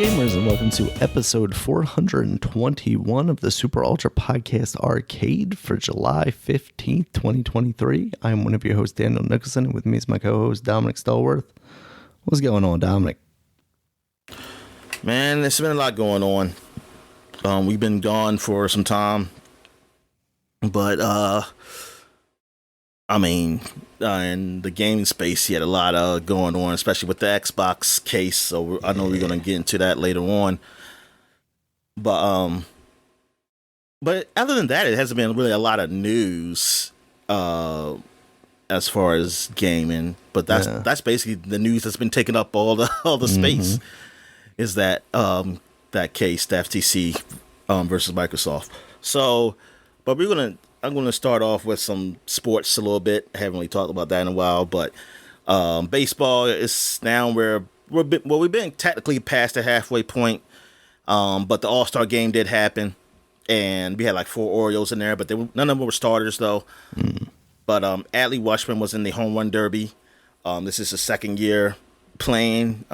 gamers, and welcome to episode 421 of the Super Ultra Podcast Arcade for July 15th, 2023. I'm one of your hosts, Daniel Nicholson, and with me is my co-host, Dominic Stallworth. What's going on, Dominic? Man, there's been a lot going on. We've been gone for some time, but in the gaming space, he had a lot going on, especially with the Xbox case. So I know we're gonna get into that later on. But other than that, it hasn't been really a lot of news as far as gaming. But that's basically the news that's been taking up all the space. Is that that case, the FTC versus Microsoft. So, but I'm gonna start off with some sports a little bit. I haven't really talked about that in a while, but baseball is now we've been technically past the halfway point. But the All-Star game did happen, and we had like 4 Orioles in there, but none of them were starters though. But Adley Rutschman was in the home run derby. This is his second year playing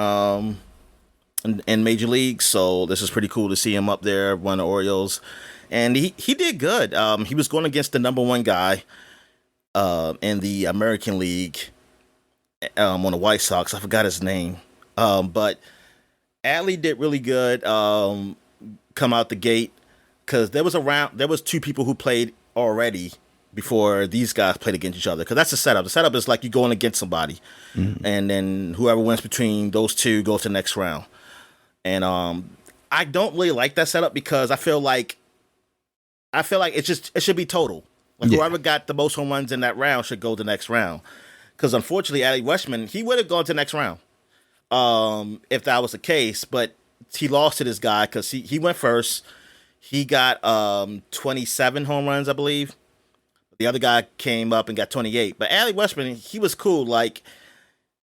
in Major League, so this is pretty cool to see him up there, one of the Orioles. And he did good. He was going against the number one guy in the American League on the White Sox. I forgot his name. But Adley did really good come out the gate, because there was 2 people who played already before these guys played against each other. Because that's the setup. The setup is like you going against somebody. And then whoever wins between those 2 goes to the next round. And I don't really like that setup, because I feel like it should be total. Like whoever got the most home runs in that round should go to the next round. Because unfortunately, Adley Rutschman, he would have gone to the next round if that was the case. But he lost to this guy because he went first. He got 27 home runs, I believe. The other guy came up and got 28. But Adley Rutschman, he was cool. Like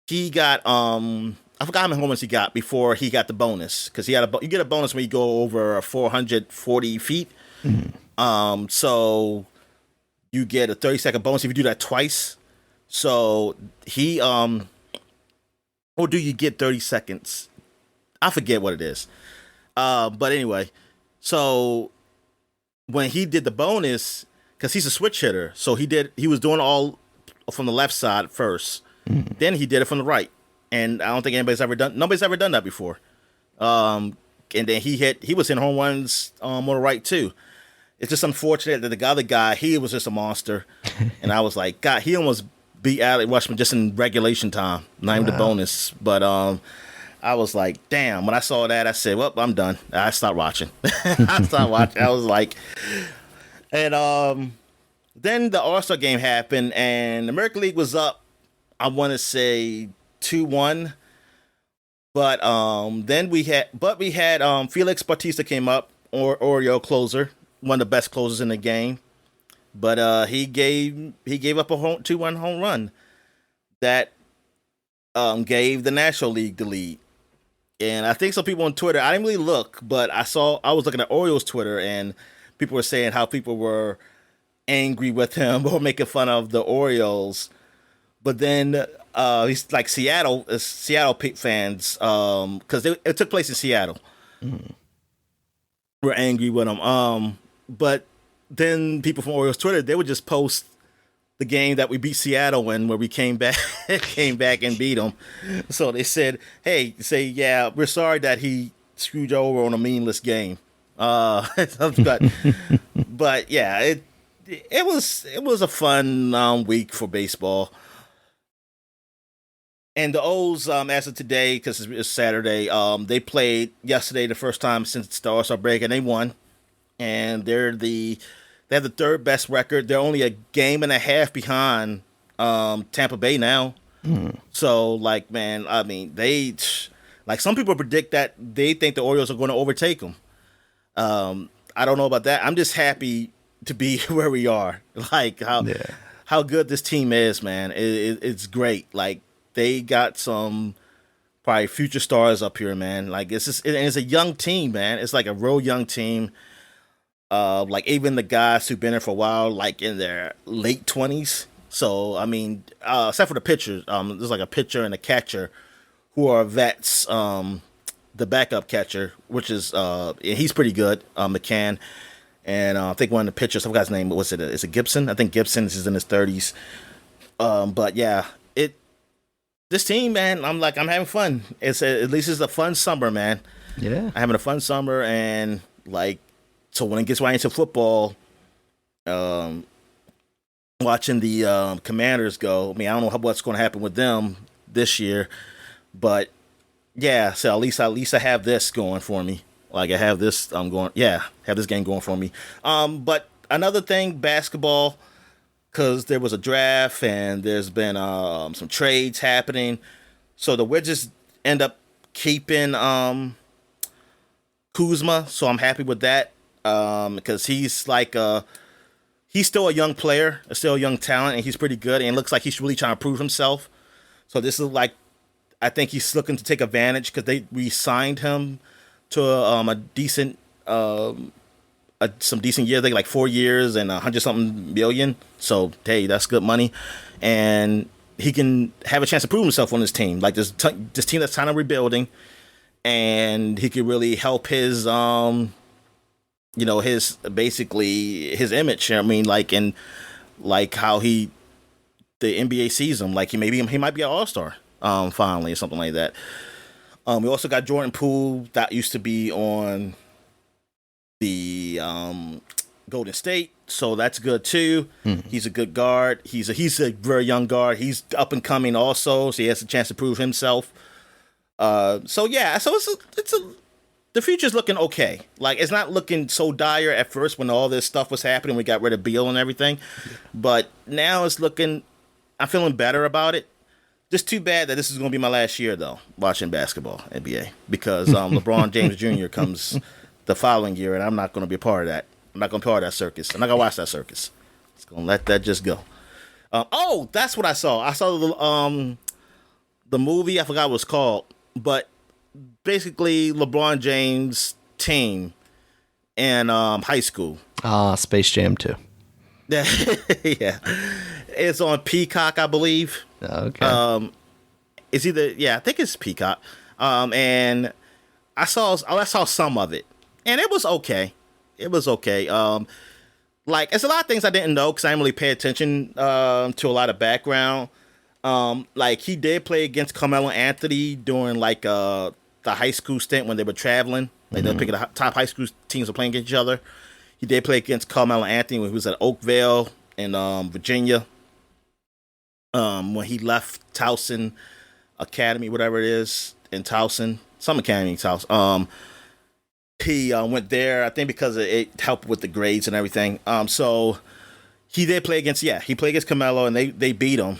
he got I forgot how many home runs he got before he got the bonus, because you get a bonus when you go over 440 feet. So you get a 30-second bonus if you do that twice. So he or do you get 30 seconds? I forget what it is. But anyway, so when he did the bonus, because he's a switch hitter, so he was doing all from the left side first. Then he did it from the right. And I don't think nobody's ever done that before. And then he was hitting home runs on the right too. It's just unfortunate that the other guy, he was just a monster. And I was like, God, he almost beat Adley Rutschman just in regulation time, not even the bonus. But I was like, damn, when I saw that, I said, well, I'm done. I stopped watching. I was like, and then the All-Star game happened, and the American League was up, I want to say 2-1. But then we had Felix Bautista came up, Oriole closer, one of the best closers in the game. But he gave up a 2-1 home run that gave the National League the lead. And I think some people on Twitter, I didn't really look, but I was looking at Orioles Twitter, and people were saying how people were angry with him or making fun of the Orioles. But then he's like Seattle fans, because it took place in Seattle. Were angry with him. But then people from Orioles Twitter, they would just post the game that we beat Seattle in, where we came back and beat them. So they said, "Hey, yeah, we're sorry that he screwed you over on a meaningless game." But yeah, it was a fun week for baseball. And the O's, as of today, because it's Saturday, they played yesterday the first time since the All-Star break, and they won. And they have the 3rd best record. They're only a game and a half behind Tampa Bay now. So, like, man, I mean, some people predict that they think the Orioles are going to overtake them. I don't know about that. I'm just happy to be where we are. Like, how good this team is, man. It's great. Like, they got some probably future stars up here, man. Like, it's a young team, man. It's like a real young team. Like even the guys who've been there for a while, like in their late 20s. So, I mean, except for the pitchers, there's like a pitcher and a catcher who are vets. the backup catcher, which is he's pretty good, McCann. And I think one of the pitchers, I forgot his name. What's it? Is it Gibson? I think Gibson is in his 30s. But yeah, this team, man, I'm having fun. At least it's a fun summer, man. Yeah, I'm having a fun summer, and so when it gets right into football, watching the Commanders go. I mean, I don't know what's going to happen with them this year, but yeah. So at least I have this going for me. Like I have this, have this game going for me. But another thing, basketball, because there was a draft and there's been some trades happening. So the Wizards end up keeping Kuzma, so I'm happy with that because he's still a young player, still a young talent, and he's pretty good, and it looks like he's really trying to prove himself. So this is I think he's looking to take advantage because they re-signed him to a decent, some decent years. They 4 years and $100-something million. So hey, that's good money, and he can have a chance to prove himself on this team. Like this team that's kind of rebuilding, and he could really help his his basically his image. I mean, and how the NBA sees him. Like he might be an all-star finally or something like that. We also got Jordan Poole that used to be on the Golden State, so that's good too. Mm-hmm. He's a good guard. He's a very young guard. He's up and coming also, so he has a chance to prove himself. So the future's looking okay. It's not looking so dire at first when all this stuff was happening. We got rid of Beal and everything, but now it's looking. I'm feeling better about it. Just too bad that this is going to be my last year, though, watching basketball, NBA, because LeBron James Jr. comes the following year, and I'm not going to be a part of that. I'm not going to be part of that circus. I'm not going to watch that circus. Just going to let that just go. That's what I saw. I saw the movie. I forgot what it was called, but basically LeBron James' team in high school. Space Jam 2. Yeah. It's on Peacock, I believe. Okay. It's I think it's Peacock. And I saw some of it, and it was okay. It's a lot of things I didn't know because I didn't really pay attention to a lot of background. He did play against Carmelo Anthony during the high school stint when they were traveling. They were picking the top high school teams were playing against each other. He did play against Carmelo Anthony when he was at Oakville in Virginia. When he left Towson Academy, whatever it is, in Towson, some academy in Towson. He went there, I think, because it helped with the grades and everything. So he did play against, he played against Carmelo, and they beat him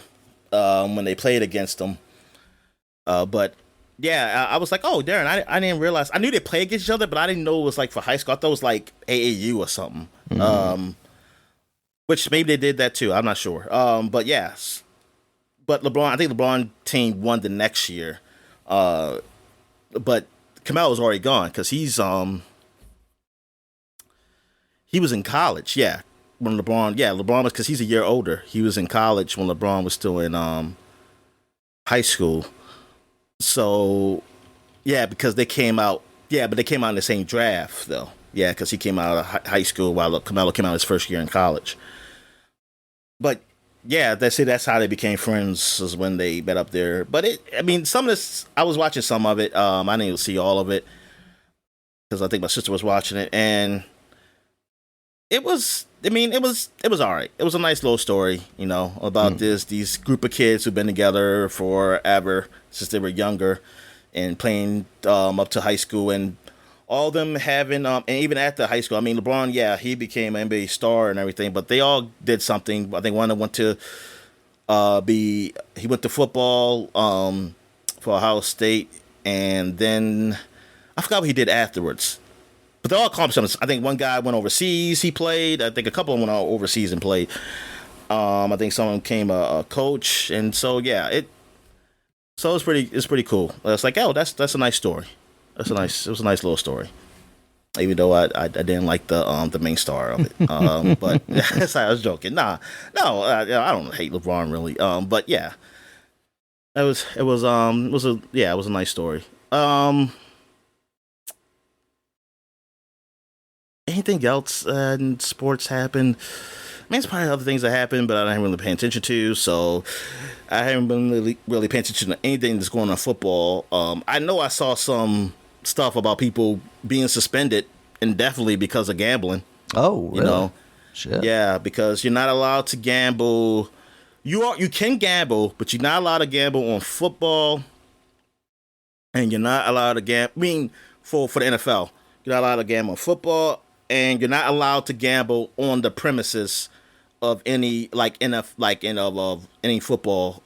when they played against him. But yeah, I was like, oh, Darren, I didn't realize. I knew they played against each other, but I didn't know it was for high school. I thought it was AAU or something. Mm-hmm. Which maybe they did that too. I'm not sure. But yes. But I think LeBron team won the next year. But Carmelo's already gone because he was in college. Yeah, when LeBron was, because he's a year older. He was in college when LeBron was still in high school. So yeah, because they came out. Yeah, but they came out in the same draft though. Yeah, because he came out of high school while Carmelo came out his first year in college. But yeah, that's how they became friends, is when they met up there. But some of this, I was watching some of it. I didn't even see all of it because I think my sister was watching it, and it was all right. It was a nice little story, about these group of kids who've been together forever since they were younger and playing up to high school, and all of them having, and even after high school, LeBron, he became an NBA star and everything, but they all did something. I think one of them went to he went to football for Ohio State, and then I forgot what he did afterwards. But they all accomplished something. I think one guy went overseas, he played. I think a couple of them went overseas and played. I think someone became a coach, and so it's pretty cool. It's that's a nice story. It was a nice little story, even though I didn't like the main star of it. But I was joking. I don't hate LeBron really. But yeah, it was a nice story. anything else in sports happened? I mean, it's probably other things that happened, but I haven't really paying attention to. So I haven't been really paying attention to anything that's going on in football. I know I saw some stuff about people being suspended indefinitely because of gambling. Oh, really? You know, Shit. yeah, because you're not allowed to gamble. You can gamble, but you're not allowed to gamble on football, and you're not allowed to gamble. I mean, for the NFL, you're not allowed to gamble on football, and you're not allowed to gamble on the premises of any of any football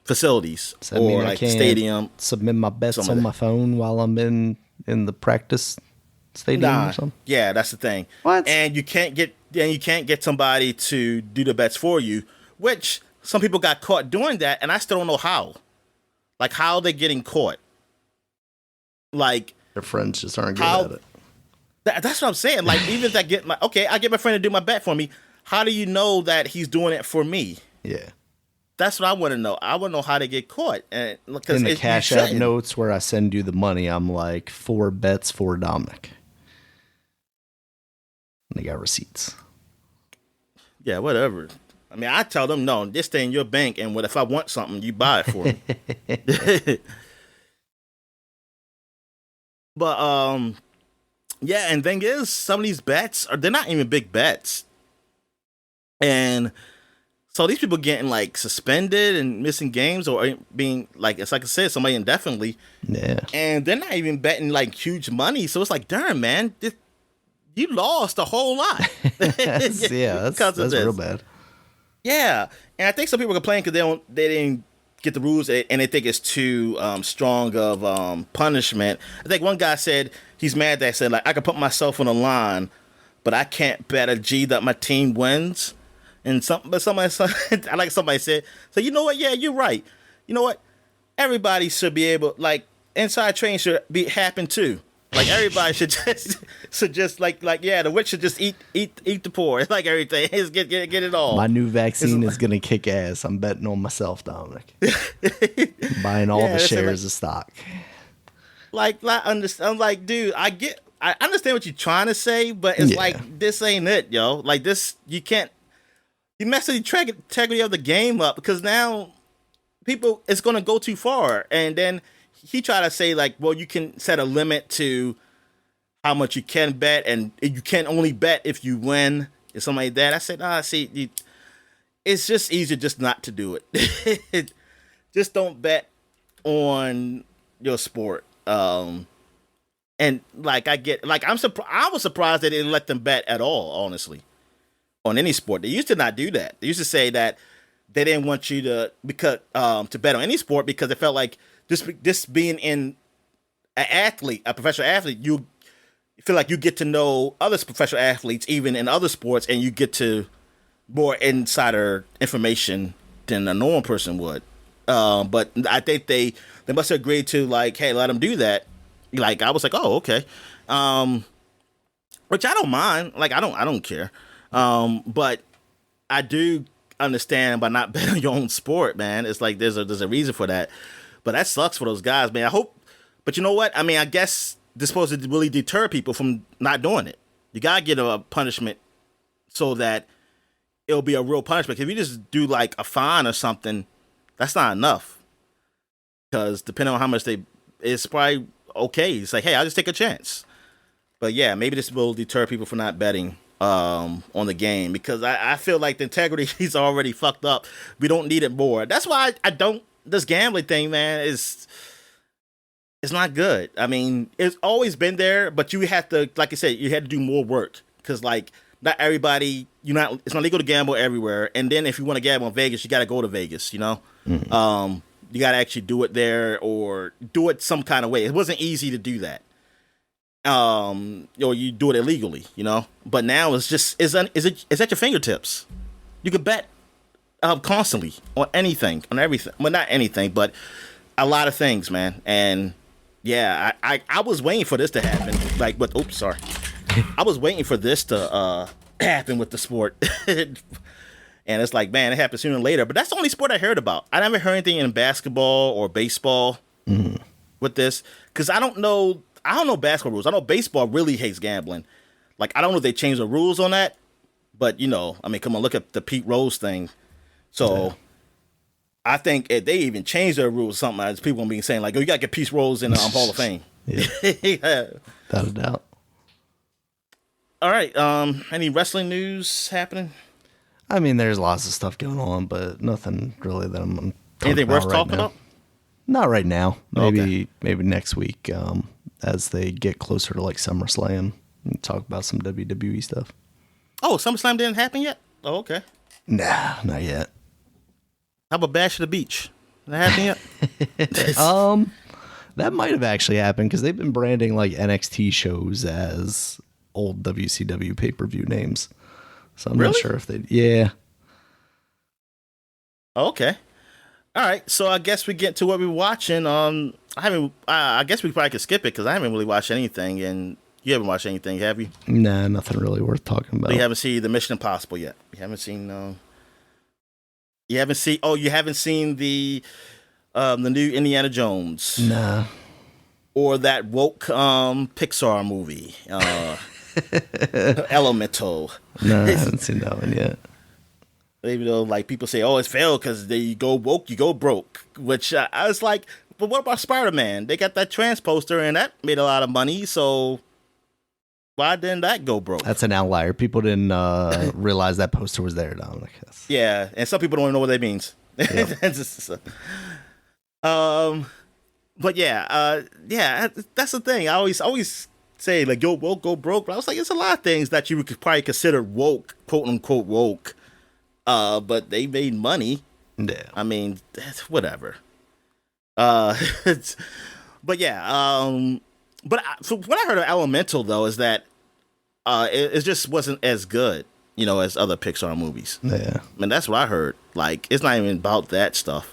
facilities Does that mean or I like can't stadium. submit my bets something on like my phone while I'm in the practice stadium Nah, or something? yeah, that's the thing. What? And you can't get somebody to do the bets for you, which some people got caught doing that, and I still don't know how. Like, how they're getting caught. Like, Their friends just aren't good how at it. that's what I'm saying. Like, even if I get my friend to do my bet for me, how do you know that he's doing it for me? Yeah. That's what I want to know. I want to know how they get caught. And In the Cash App notes where I send you the money, I'm like, 4 bets for Dominic. And they got receipts. Yeah, whatever. I mean, I tell them, no, this stay in your bank, and if I want something, you buy it for me. But yeah, and thing is, some of these bets they're not even big bets, and so these people getting like suspended and missing games or being like, it's like I said, somebody indefinitely. Yeah. And they're not even betting like huge money, so it's like, darn, man, you lost a whole lot. that's real bad. Yeah, and I think some people complain because they didn't get the rules and they think it's too strong of punishment. I think one guy said he's mad that said, like, I can put myself on the line, but I can't bet a G that my team wins. And somebody I like somebody said, so you know what? Yeah, you're right. You know what? Everybody should be able, like, inside training should happen too. Like, everybody should just like yeah, the rich should just eat the poor. It's like everything. Just get it all. My new vaccine is gonna kick ass. I'm betting on myself, Dominic. Buying all the shares of stock. Like, I'm like, dude, I understand what you're trying to say, but it's like, this ain't it, yo. Like, this, you mess the integrity of the game up, because now people, it's gonna go too far. And then he tried to say, like, well, you can set a limit to how much you can bet, and you can only bet if you win, or something like that. I said, see, it's just easier just not to do it. Just don't bet on your sport. And like, I was surprised they didn't let them bet at all, honestly, on any sport. They used to not do that. They used to say that they didn't want you to bet on any sport, because they felt like this being in a professional athlete, you feel like you get to know other professional athletes, even in other sports, and you get to more insider information than a normal person would. But I think they must have agreed to, like, hey, let them do that. Like, I was like, oh, okay. Which I don't mind. Like, I don't care. But I do understand by not betting on your own sport, man. It's like there's a reason for that. But that sucks for those guys, man. I hope, but you know what? I mean, I guess this is supposed to really deter people from not doing it. You gotta get a punishment so that it'll be a real punishment. If you just do like a fine or something, that's not enough. Because depending on how much it's probably okay. It's like, hey, I'll just take a chance. But yeah, maybe this will deter people from not betting on the game, because I feel like the integrity is already fucked up. We don't need it more. That's why I don't. This gambling thing, man, it's not good. I mean, it's always been there, but you have to, like I said, you had to do more work, because like, not everybody, it's not legal to gamble everywhere. And then if you want to gamble in Vegas, you got to go to Vegas, you know? Mm-hmm. You got to actually do it there, or do it some kind of way. It wasn't easy to do that. Or you do it illegally, you know? But now it's at your fingertips. You can bet constantly on anything, on everything. Well, not anything, but a lot of things, man. And yeah, I was waiting for this to happen. Like, but oops, sorry. I was waiting for this to happen with the sport. And it's like, man, it happens sooner or later. But that's the only sport I heard about. I never heard anything in basketball or baseball with this, because I don't know basketball rules. I know baseball really hates gambling. Like, I don't know if they changed the rules on that, but I mean, come on, look at the Pete Rose thing. So I think if they even changed their rules, something as people being saying like, "Oh, you got to get Pete Rose in the Hall of Fame." Yeah, without a doubt. All right. Any wrestling news happening? I mean, there's lots of stuff going on, but nothing really that I'm anything worth talking about? Not right now. Maybe next week, as they get closer to like SummerSlam, and talk about some WWE stuff. Oh, SummerSlam didn't happen yet? Oh, okay. Nah, not yet. How about Bash at the Beach? That happened yet? That might have actually happened because they've been branding like NXT shows as old WCW pay-per-view names. So I'm not sure if they. Yeah. Okay. All right. So I guess we get to what we're watching. I guess we probably could skip it because I haven't really watched anything, and you haven't watched anything, have you? Nah, nothing really worth talking about. You haven't seen the Mission Impossible yet. You haven't seen. You haven't seen. Oh, you haven't seen the new Indiana Jones. Nah. Or that woke Pixar movie, Elemental. No, I haven't seen that one yet. Even though, like, people say, "Oh, it's failed because they go woke, you go broke," which I was like, "But what about Spider-Man? They got that trans poster and that made a lot of money, so why didn't that go broke?" That's an outlier. People didn't realize that poster was there, Dominic. Yeah, and some people don't even know what that means. Yep. But yeah, that's the thing. I always say like, "Go woke, go broke," but I was like, it's a lot of things that you could probably consider woke, quote unquote woke. But they made money. Yeah. I mean, whatever. But yeah. So what I heard of Elemental though is that it just wasn't as good, as other Pixar movies. Yeah. I mean, that's what I heard. Like, it's not even about that stuff.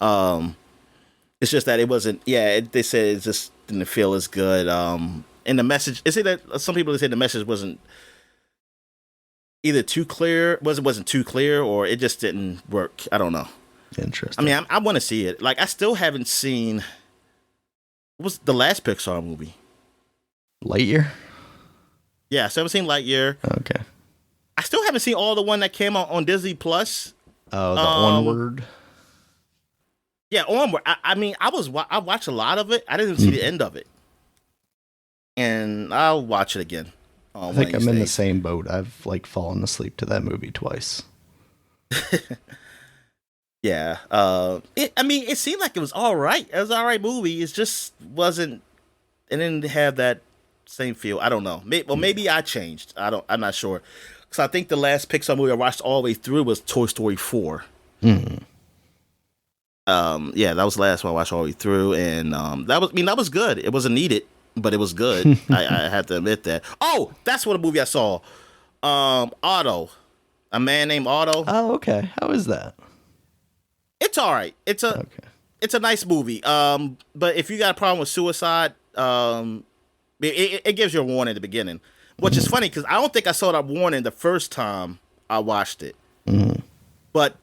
It's just that it wasn't. Yeah, they said it just didn't feel as good. And the message. Is it that some people say the message wasn't either too clear, wasn't too clear, or it just didn't work. I don't know. Interesting. I mean, I want to see it. Like, I still haven't seen. What was the last Pixar movie? Lightyear? Yeah, I still haven't seen Lightyear. Okay. I still haven't seen all the one that came out on Disney Plus. Oh, the Onward. Yeah, Onward. I mean, I watched a lot of it. I didn't see the end of it, and I'll watch it again. I think I'm in the same boat. I've like fallen asleep to that movie twice. Yeah. It seemed like it was all right. It was an all right movie. It just wasn't. It didn't have that same feel. I don't know. Maybe I changed. I'm not sure. Because I think the last Pixar movie I watched all the way through was Toy Story 4. Mm-hmm. Yeah, that was the last one I watched all the way through, and that was good. It wasn't needed, but it was good. I have to admit that. Oh, that's what a movie I saw. Otto, A Man Named Otto. Oh, okay. How is that? It's all right. It's a nice movie. But if you got a problem with suicide, it gives you a warning at the beginning, which is funny because I don't think I saw that warning the first time I watched it. Mm-hmm. But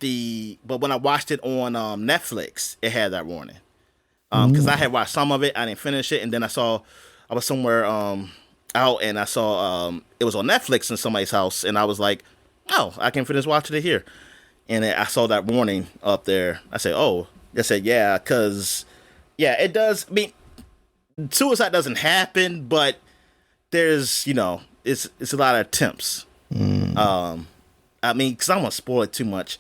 when I watched it on Netflix, it had that warning. Because I had watched some of it, I didn't finish it, and then I was somewhere out, and I saw it was on Netflix in somebody's house, and I was like, oh, I can finish watching it here. And I saw that warning up there. I said, oh, I said, yeah, because it does. I mean, suicide doesn't happen, but there's it's a lot of attempts. I mean, because I don't want to spoil it too much.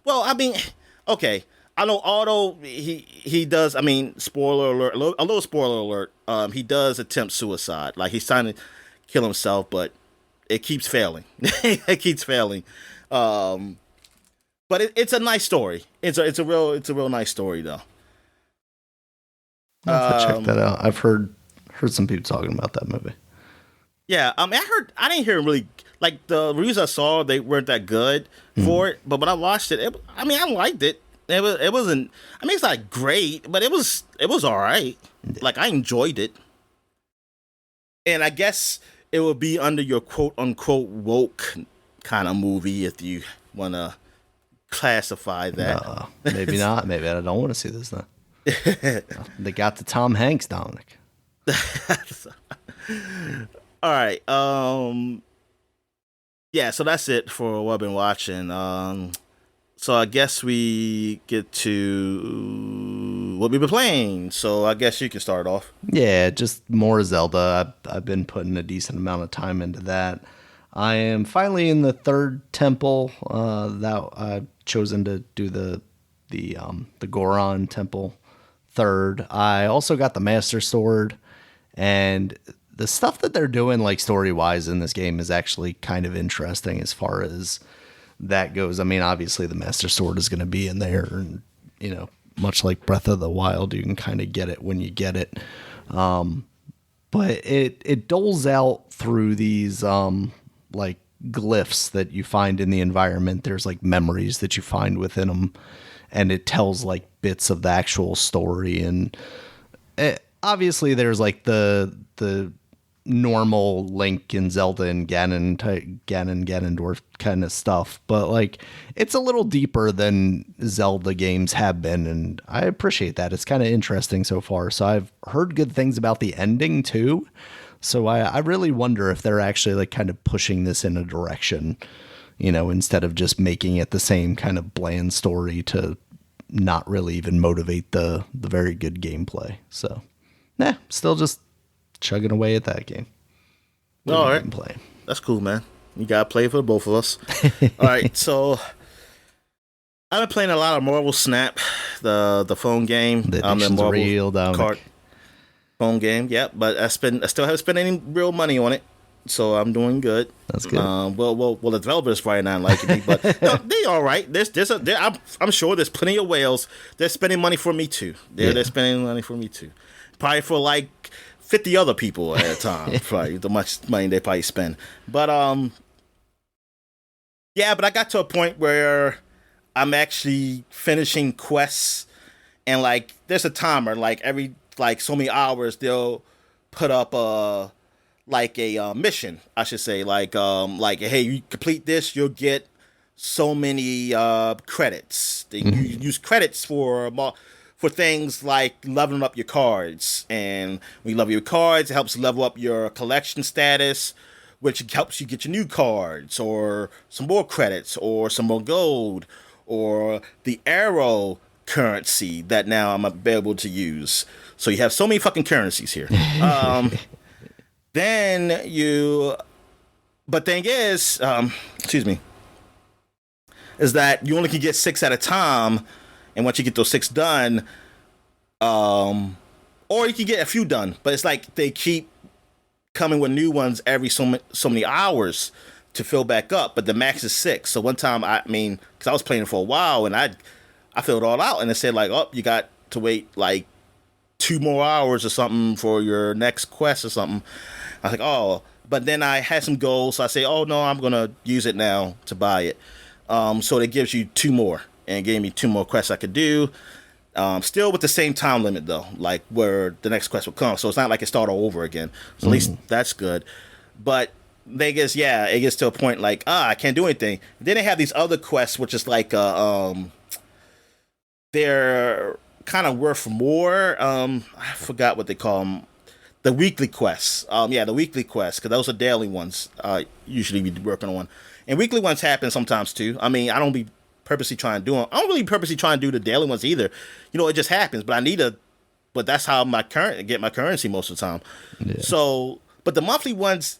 Well, I mean, okay. I know Otto, he does, I mean, spoiler alert, a little spoiler alert. He does attempt suicide. Like, he's trying to kill himself, but it keeps failing. It keeps failing. But it's a nice story. It's a real nice story, though. I'll have to check that out. I've heard some people talking about that movie. Yeah, I didn't hear really, like, the reviews I saw, they weren't that good for it, but when I watched it, I liked it. It wasn't, I mean, it's not great, but it was all right. Like, I enjoyed it. And I guess it would be under your quote-unquote woke kind of movie if you want to classify that. Maybe not. Maybe I don't want to see this now. They got the Tom Hanks, Dominic. All right. Yeah. So that's it for what I've been watching. So I guess we get to what we've been playing. So I guess you can start off. Yeah, just more Zelda. I've been putting a decent amount of time into that. I am finally in the third temple. That I've chosen to do the Goron temple third. I also got the Master Sword, and the stuff that they're doing, like story wise, in this game is actually kind of interesting as far as that goes. I mean, obviously the Master Sword is going to be in there, and much like Breath of the Wild, you can kind of get it when you get it. But it doles out through these like glyphs that you find in the environment. There's like memories that you find within them, and it tells like bits of the actual story. And obviously there's like the normal Link and Zelda and Ganondorf kind of stuff, but like it's a little deeper than Zelda games have been, and I appreciate that. It's kind of interesting so far. So I've heard good things about the ending too. So I really wonder if they're actually like kind of pushing this in a direction, instead of just making it the same kind of bland story to not really even motivate the very good gameplay. So, still just chugging away at that game. All right. Play. That's cool, man. You got to play for both of us. All right. So I've been playing a lot of Marvel Snap, the phone game. The Marvel real, card phone game. Yeah, but I still haven't spent any real money on it. So I'm doing good. That's good. Well, the developers probably not liking me, but no, they all right. I'm sure there's plenty of whales. They're spending money for me too. They're spending money for me too. Probably for like 50 other people at a time. Probably the much money they probably spend. But but I got to a point where I'm actually finishing quests, and like there's a timer. Like every so many hours they'll put up a mission, I should say, like hey, you complete this, you'll get so many credits. You use credits for things like leveling up your cards, and when you level your cards, it helps level up your collection status, which helps you get your new cards or some more credits or some more gold or the arrow currency that now I'm able to use. So you have so many fucking currencies here. But thing is, is that you only can get 6 at a time, and once you get those 6 done, or you can get a few done, but it's like they keep coming with new ones every so many hours to fill back up, but the max is 6. So one time, because I was playing for a while, and I filled it all out, and it said like, oh, you got to wait like 2 more hours or something for your next quest or something. I was like, oh, but then I had some goals, so I say, oh no, I'm gonna use it now to buy it. So it gives you 2 more, and it gave me 2 more quests I could do. Still with the same time limit though, like where the next quest will come. So it's not like it started all over again. So at least that's good. But it gets to a point like, I can't do anything. Then they have these other quests, which is like, they're kind of worth more. I forgot what they call them. The weekly quests. The weekly quests, because those are daily ones. Usually we working on. And weekly ones happen sometimes too. I mean, I don't be purposely trying to do them. I don't really purposely try and do the daily ones either. It just happens. But but that's how get my currency most of the time. Yeah. So, but the monthly ones,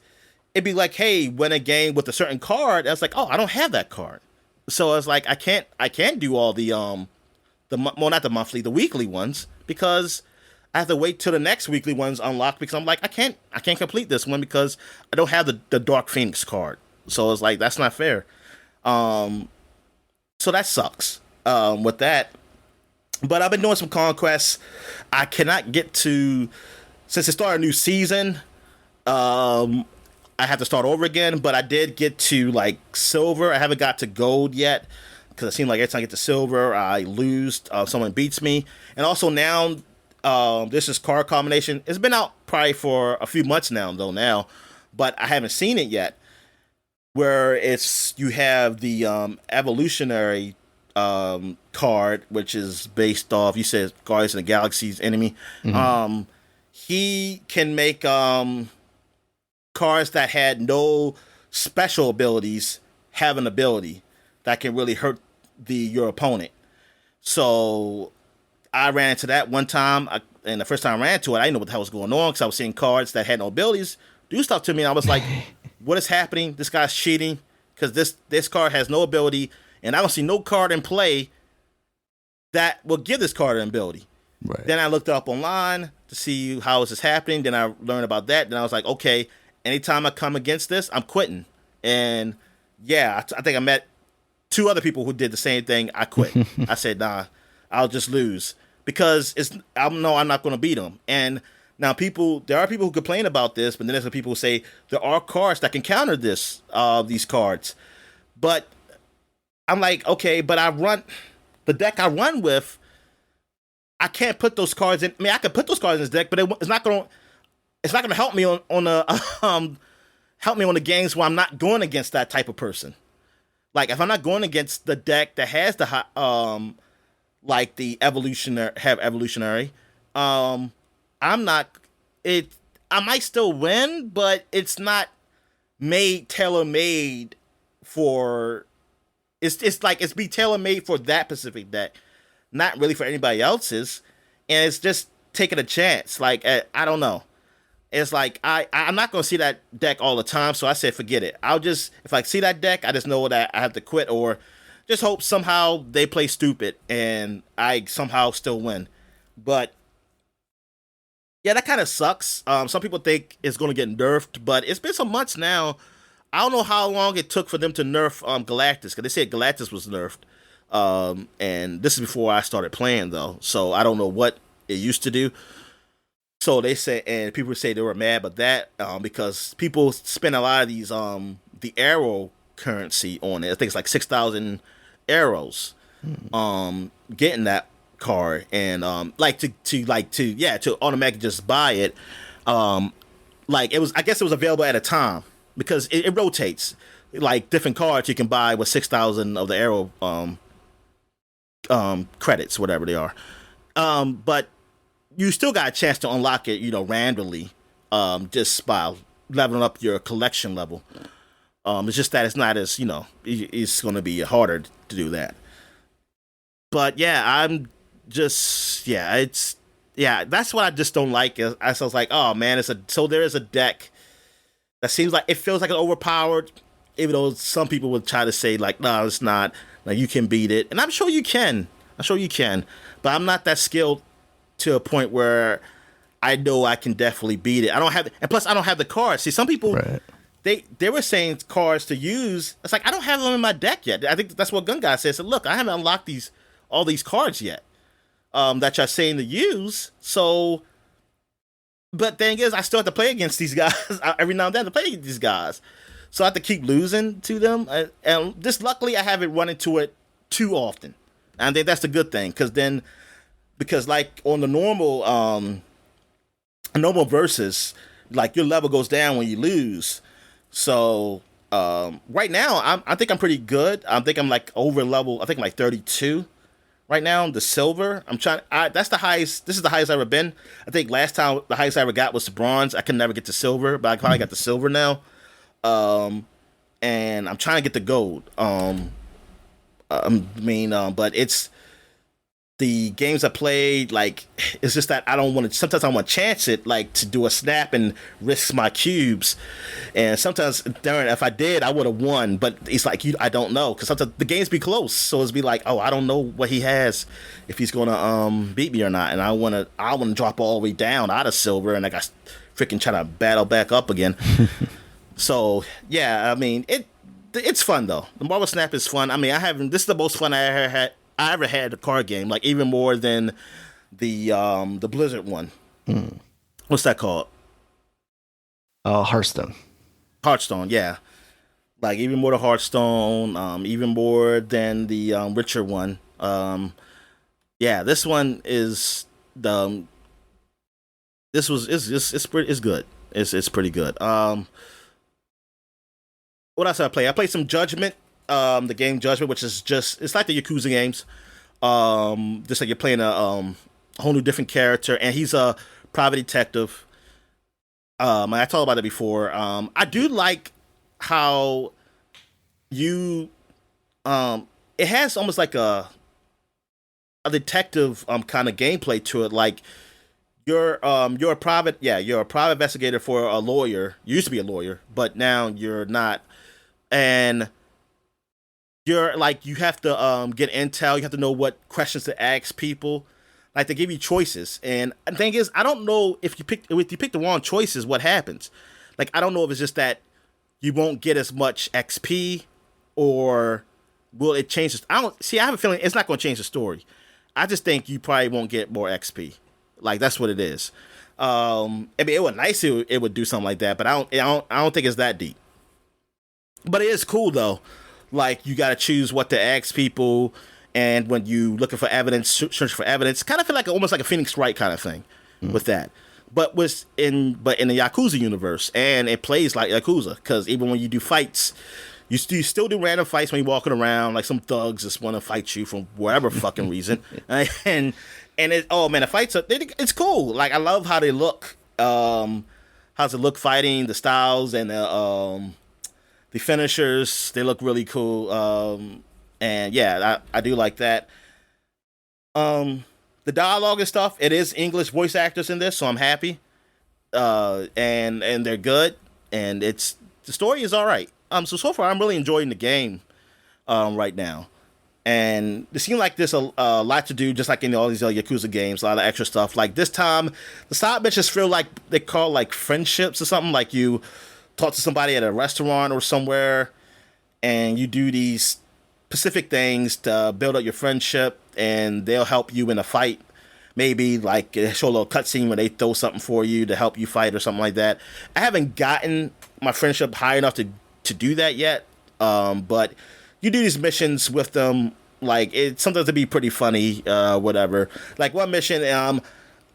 it'd be like, hey, win a game with a certain card. I was like, oh, I don't have that card. So it's like I can't do all the not the monthly, the weekly ones, because I have to wait till the next weekly ones unlock, because I'm like, I can't complete this one because I don't have the Dark Phoenix card. So it's like, that's not fair. So that sucks with that. But I've been doing some conquests. I cannot get to, since it started a new season, I have to start over again, but I did get to like silver. I haven't got to gold yet, because it seems like every time I get to silver, I lose. Someone beats me. And also now, this is card combination. It's been out probably for a few months now, but I haven't seen it yet. Where you have the evolutionary card, which is based off, you said Guardians of the Galaxy's enemy. Mm-hmm. He can make cards that had no special abilities have an ability that can really hurt your opponent. So I ran into that one time, and the first time I ran into it, I didn't know what the hell was going on because I was seeing cards that had no abilities do stuff to me, and I was like, "What is happening? This guy's cheating because this card has no ability, and I don't see no card in play that will give this card an ability." Right. Then I looked up online to see how is this happening. Then I learned about that. Then I was like, okay, anytime I come against this, I'm quitting. And yeah, I think I met 2 other people who did the same thing. I quit. I said, nah, I'll just lose because I know I'm not going to beat them. And now there are people who complain about this, but then there's people who say there are cards that can counter these cards. But I'm like, okay, but the deck I run with, I can't put those cards in. I mean, I could put those cards in this deck, but it's not going to help me on the games where I'm not going against that type of person. Like if I'm not going against the deck that has the like the evolutionary, I'm not it. I might still win, but it's not tailor made for. It's like it's tailor made for that specific deck. Not really for anybody else's, and it's just taking a chance. Like I don't know, it's like I'm not gonna see that deck all the time, so I said forget it. If I see that deck, I just know that I have to quit or just hope somehow they play stupid and I somehow still win. But yeah, that kind of sucks. Some people think it's gonna get nerfed, but it's been some months now. I don't know how long it took for them to nerf Galactus because they said Galactus was nerfed. And this is before I started playing though, so I don't know what it used to do. So they say, and people say they were mad about that because people spend a lot of these the arrow currency on it. I think it's like 6,000 arrows getting that card, and to automatically just buy it. I guess it was available at a time because it rotates. Like different cards you can buy with 6,000 of the arrow credits, whatever they are. But you still got a chance to unlock it, randomly, just by leveling up your collection level. It's just that it's not as, it's going to be harder to do that. But yeah, that's what I just don't like. I was like, oh man, there is a deck that seems like it feels like it's overpowered, even though some people would try to say like, no, it's not. Like you can beat it, and I'm sure you can. But I'm not that skilled to a point where I know I can definitely beat it. And plus I don't have the cards. See, some people they were saying cards to use. It's like I don't have them in my deck yet. I think that's what Gun Guy said. So look, I haven't unlocked all these cards yet that you're saying to use. So, but thing is, I still have to play against these guys every now and then to play against these guys. So I have to keep losing to them. And just luckily, I haven't run into it too often. And I think that's the good thing. Because like on the normal versus, like your level goes down when you lose. So right now, I think I'm pretty good. I think I'm like over level. I think I'm like 32 right now. The silver. That's the highest. This is the highest I've ever been. I think last time the highest I ever got was the bronze. I could never get to silver, but I probably got the silver now. And I'm trying to get the gold. But it's the games I played. Like, it's just that I don't want to. Sometimes I want to chance it, like to do a snap and risk my cubes. And sometimes, darn, if I did, I would have won. But it's like I don't know because sometimes the games be close. So it's be like, oh, I don't know what he has, if he's gonna beat me or not. And I wanna drop all the way down out of silver, and I got freaking trying to battle back up again. So yeah, I mean it's fun though. The Marvel Snap is fun. I mean, this is the most fun I ever had a card game. Like even more than the Blizzard one. What's that called? Hearthstone. Hearthstone, yeah. Like even more than Hearthstone. Even more than the Witcher one. Yeah, this one is it's good. It's pretty good. What else did I play? I played some Judgment, the game Judgment, which is it's like the Yakuza games. Just like you're playing a whole new different character, and he's a private detective. I talked about it before. I do like how you it has almost like a detective kind of gameplay to it. Like you're a private you're a private investigator for a lawyer. You used to be a lawyer, but now you're not. And you're like you have to get intel. You have to know what questions to ask people. Like they give you choices, and the thing is, I don't know if you pick the wrong choices, what happens. Like I don't know if it's just that you won't get as much XP, or will it change? I don't see. I have a feeling it's not going to change the story. I just think you probably won't get more XP. Like that's what it is. I mean, it would nice if it would do something like that, but I don't think it's that deep. But it is cool though. Like you got to choose what to ask people, and when you looking for evidence, search for evidence, kind of feel like almost like a Phoenix Wright kind of thing with that. But in the Yakuza universe, and it plays like Yakuza because even when you do fights, you still do random fights when you're walking around. Like some thugs just want to fight you for whatever fucking reason, and the fights it's cool. Like I love how they look. How's it look fighting, the styles and the finishers, they look really cool. And yeah, I do like that. The dialogue and stuff, it is English voice actors in this, so I'm happy. And they're good, and the story is all right. So far I'm really enjoying the game right now. And it seems like there's a lot to do, just like in all these Yakuza games, a lot of extra stuff. Like this time, the side missions feel like they call like friendships or something. Like you talk to somebody at a restaurant or somewhere, and you do these specific things to build up your friendship, and they'll help you in a fight. Maybe like show a little cutscene where they throw something for you to help you fight or something like that. I haven't gotten my friendship high enough to do that yet, but you do these missions with them. Like it's something to be pretty funny, whatever. Like one mission,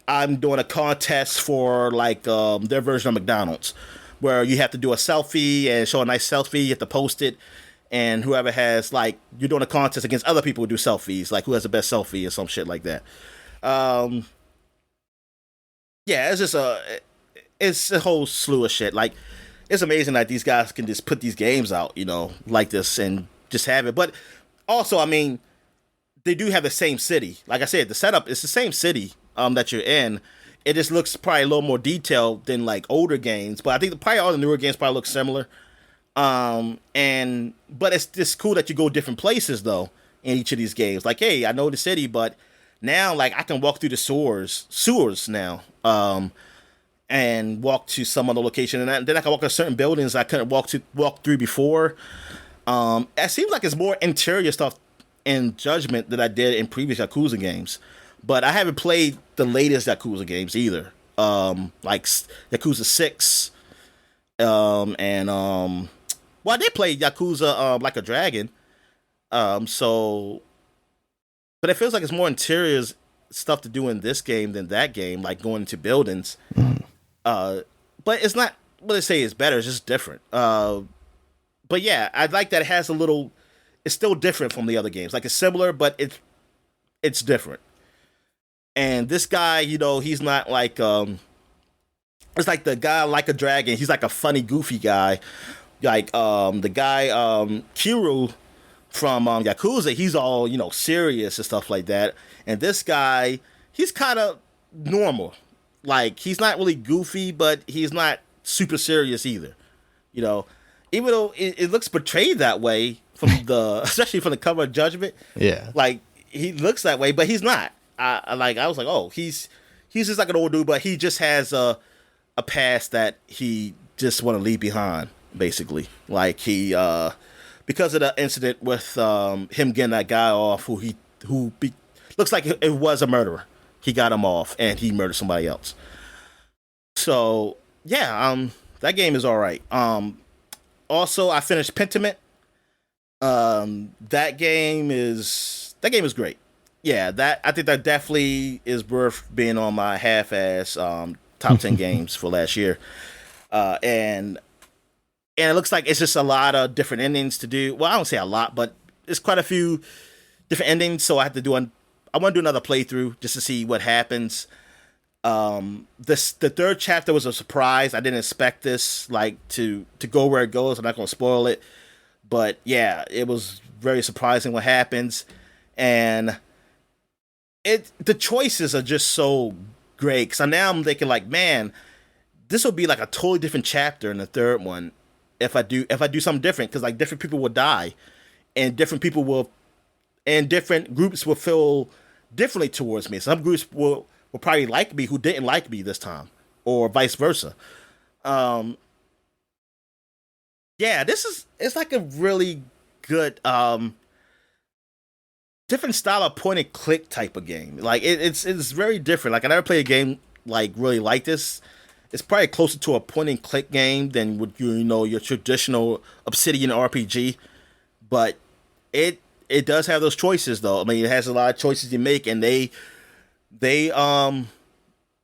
I'm doing a contest for like their version of McDonald's, where you have to do a selfie and show a nice selfie. You have to post it, and whoever has like you're doing a contest against other people who do selfies, like who has the best selfie or some shit like that. Yeah, it's a whole slew of shit. Like it's amazing that these guys can just put these games out, like this and just have it. But also, I mean, they do have the same city. Like I said, the setup is the same city that you're in. It just looks probably a little more detailed than like older games, but I think probably all the newer games probably look similar. But it's just cool that you go different places though in each of these games. Like, hey, I know the city, but now like I can walk through the sewers now, and walk to some other location, and then I can walk to certain buildings I couldn't walk through before. It seems like it's more interior stuff in Judgment that I did in previous Yakuza games. But I haven't played the latest Yakuza games either. Like Yakuza 6. Well, I did play Yakuza Like a Dragon. But it feels like it's more interior stuff to do in this game than that game, like going into buildings. But it's not what they say is better, it's just different. But yeah, I like that it has it's still different from the other games. Like it's similar, but it's different. And this guy, he's not like it's like the guy Like a Dragon. He's like a funny, goofy guy. Like the guy Kiryu from Yakuza, he's all serious and stuff like that. And this guy, he's kind of normal. Like he's not really goofy, but he's not super serious either. Even though it looks portrayed that way from especially from the cover of Judgment. Yeah, like he looks that way, but he's not. I was like, oh, he's just like an old dude, but he just has a past that he just want to leave behind, basically. Like he because of the incident with him getting that guy off, who looks like it was a murderer. He got him off, and he murdered somebody else. So yeah, that game is all right. Also, I finished Pentiment. That game is great. Yeah, I think that definitely is worth being on my half-ass top 10 games for last year. And it looks like it's just a lot of different endings to do. Well, I don't say a lot, but it's quite a few different endings. So I have to I want to do another playthrough just to see what happens. The third chapter was a surprise. I didn't expect this like to go where it goes. I'm not gonna spoil it, but yeah, it was very surprising what happens, and the choices are just so great. So now I'm thinking like, man, this will be like a totally different chapter in the third one if I do something different, because like different people will die, and different groups will feel differently towards me. Some groups will probably like me who didn't like me this time, or vice versa. Um, yeah, it's like a really good different style of point and click type of game. Like it's very different. Like I never played a game like really like this. It's probably closer to a point and click game than would your traditional Obsidian RPG. But it does have those choices though. I mean, it has a lot of choices you make, and they they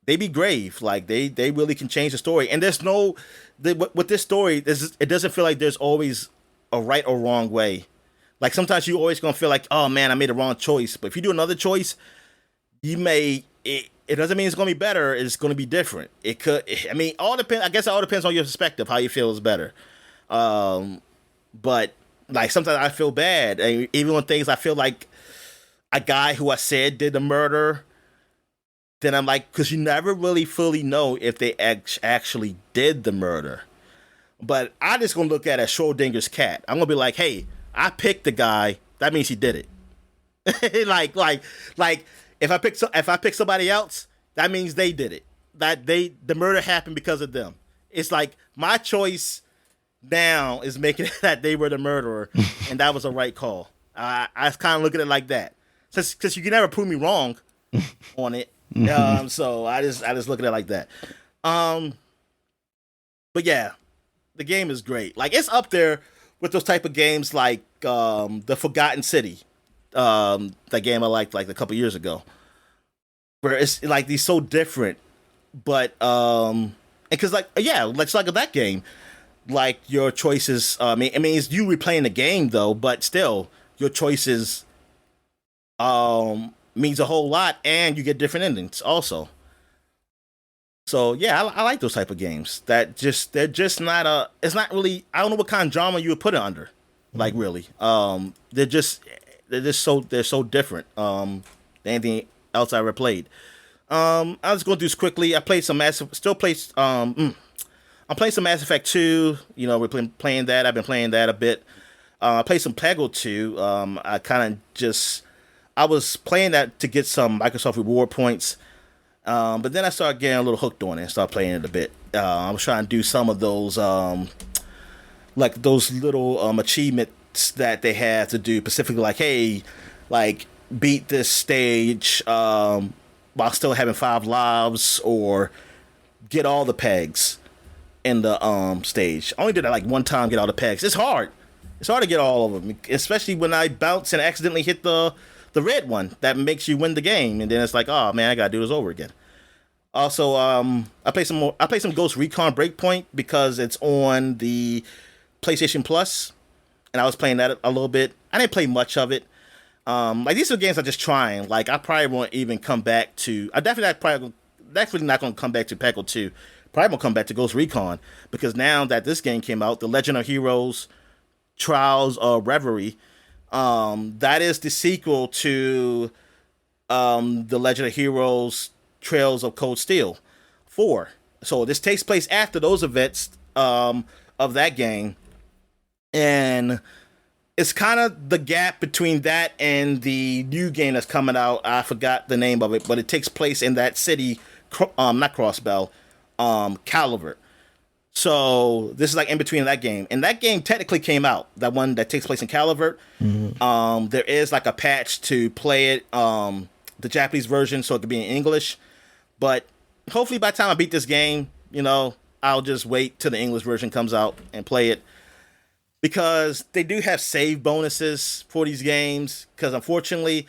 be grave. Like they really can change the story. And there's no with this story, it doesn't feel like there's always a right or wrong way. Like sometimes you always gonna feel like, oh man, I made a wrong choice. But if you do another choice, it doesn't mean it's gonna be better. It's gonna be different. It could. I mean, all depends. I guess it all depends on your perspective, how you feel is better. But like sometimes I feel bad, and even when things I feel like a guy who I said did the murder, then I'm like, because you never really fully know if they actually did the murder. But I just gonna look at it as Schrodinger's cat. I'm gonna be like, hey, I picked the guy. That means he did it. like if I pick somebody else, that means they did it. The murder happened because of them. It's like my choice now is making it that they were the murderer, and that was a right call. I kind of look at it like that, because you can never prove me wrong on it. So I just look at it like that. But yeah, the game is great. Like it's up there with those type of games like the Forgotten City, that game I liked like a couple years ago, where it's like these so different, but and because like yeah, like it's like that game, like your choices. I mean, it's you replaying the game though, but still your choices means a whole lot, and you get different endings also. So yeah, I like those type of games. They're just not it's not really. I don't know what kind of genre you would put it under. Like really, they're so different. Than anything else I ever played. I was going through this quickly. I played some I'm playing some Mass Effect 2. You know, we're playing that. I've been playing that a bit. I played some Peggle 2. I was playing that to get some Microsoft reward points. But then I started getting a little hooked on it and started playing it a bit. I was trying to do some of those, like those little achievements that they have to do, specifically like, hey, like beat this stage while still having 5 lives, or get all the pegs in the stage. I only did that like one time, get all the pegs. It's hard. It's hard to get all of them, especially when I bounce and accidentally hit the red one that makes you win the game, and then it's like, oh man, I gotta do this over again. Also, I play some Ghost Recon Breakpoint because it's on the PlayStation Plus, and I was playing that a little bit. I didn't play much of it. Like these are games I'm just trying. Like I probably won't even come back to. I definitely not going to come back to Peggle 2. Probably gonna come back to Ghost Recon, because now that this game came out, The Legend of Heroes Trials of Reverie, that is the sequel to The Legend of Heroes Trails of Cold Steel 4. So this takes place after those events of that game, and it's kind of the gap between that and the new game that's coming out. I forgot the name of it, but it takes place in that city, not Crossbell, Calvert. So this is like in between that game, and that game technically came out. That one that takes place in Calvert. Mm-hmm. There is like a patch to play it, the Japanese version, so it could be in English. But hopefully by the time I beat this game, I'll just wait till the English version comes out and play it, because they do have save bonuses for these games. Because unfortunately,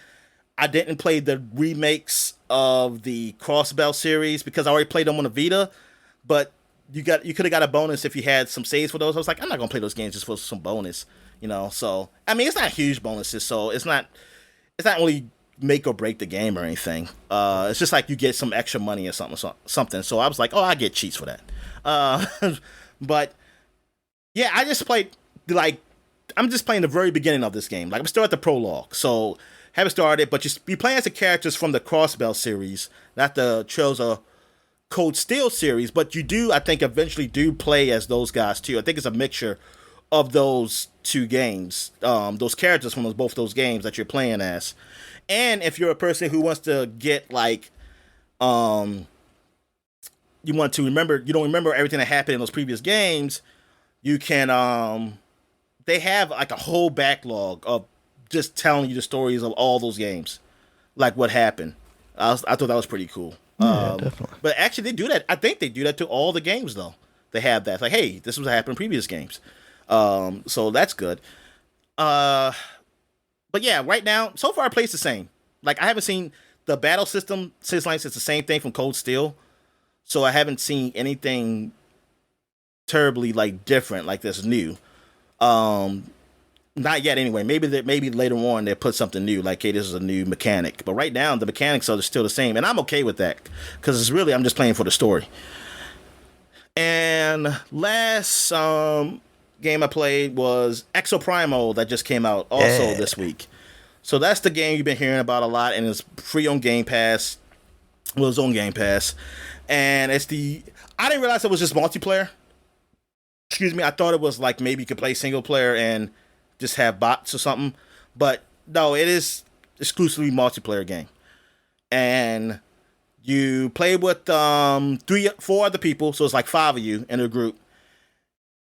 I didn't play the remakes of the Crossbell series because I already played them on the Vita, but you could have got a bonus if you had some saves for those. I was like, I'm not gonna play those games just for some bonus, So I mean, it's not huge bonuses, so it's not really make or break the game or anything. It's just like you get some extra money or something. So I was like, oh, I get cheats for that. Uh, but yeah, I just played like I'm just playing the very beginning of this game. Like I'm still at the prologue, so haven't started. But you play as the characters from the Crossbell series, not the Trails of Cold Steel series. But you do, I think, eventually do play as those guys too. I think it's a mixture of those two games, those characters from both those games that you're playing as. And if you're a person who wants to get like, you want to remember, you don't remember everything that happened in those previous games, you can, they have like a whole backlog of just telling you the stories of all those games, like what happened. I thought that was pretty cool. Yeah, definitely. But actually, they do that. I think they do that to all the games, though. They have that. It's like, hey, this was what happened in previous games. So that's good. But yeah, right now, so far, it plays the same. Like, I haven't seen the battle system since it's the same thing from Cold Steel. So I haven't seen anything terribly like different, like this new. Not yet, anyway. Maybe later on they'll put something new, like, hey, this is a new mechanic. But right now, the mechanics are still the same, and I'm okay with that because it's really I'm just playing for the story. And last game I played was Exoprimal that just came out also this week. So that's the game you've been hearing about a lot, and it's free on Game Pass. Well, it's on Game Pass, and I didn't realize it was just multiplayer. Excuse me, I thought it was like maybe you could play single player and just have bots or something, but no, it is exclusively multiplayer game, and you play with 4 other people, so it's like 5 of you in a group,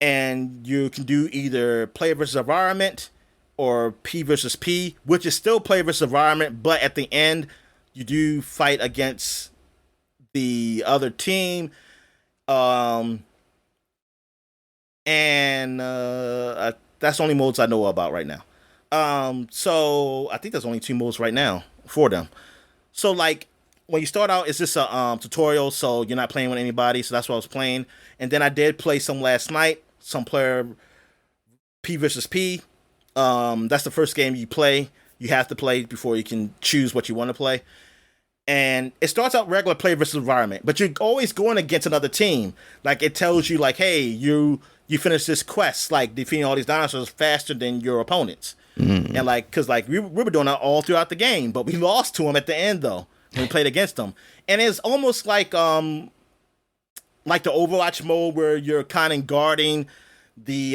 and you can do either player versus environment or P versus P, which is still player versus environment, but at the end you do fight against the other team, and that's the only modes I know about right now. So I think there's only 2 modes right now for them. So like when you start out, it's just a tutorial, so you're not playing with anybody. So that's what I was playing, and then I did play some last night, some player P versus P. That's the first game you play. You have to play before you can choose what you want to play. And it starts out regular play versus environment, but you're always going against another team. Like it tells you, like, hey, you finish this quest, like defeating all these dinosaurs faster than your opponents. Mm. And like, cause like we were doing that all throughout the game, but we lost to them at the end though when we played against them. And it's almost like the Overwatch mode where you're kind of guarding the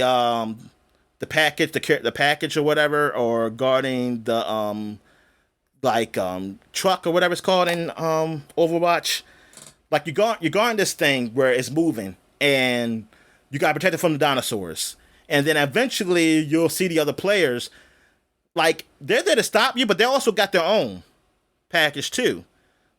package, the package or whatever, or guarding the truck or whatever it's called in Overwatch. Like you're guarding this thing where it's moving, and you got protected from the dinosaurs. And then eventually you'll see the other players, like they're there to stop you, but they also got their own package too.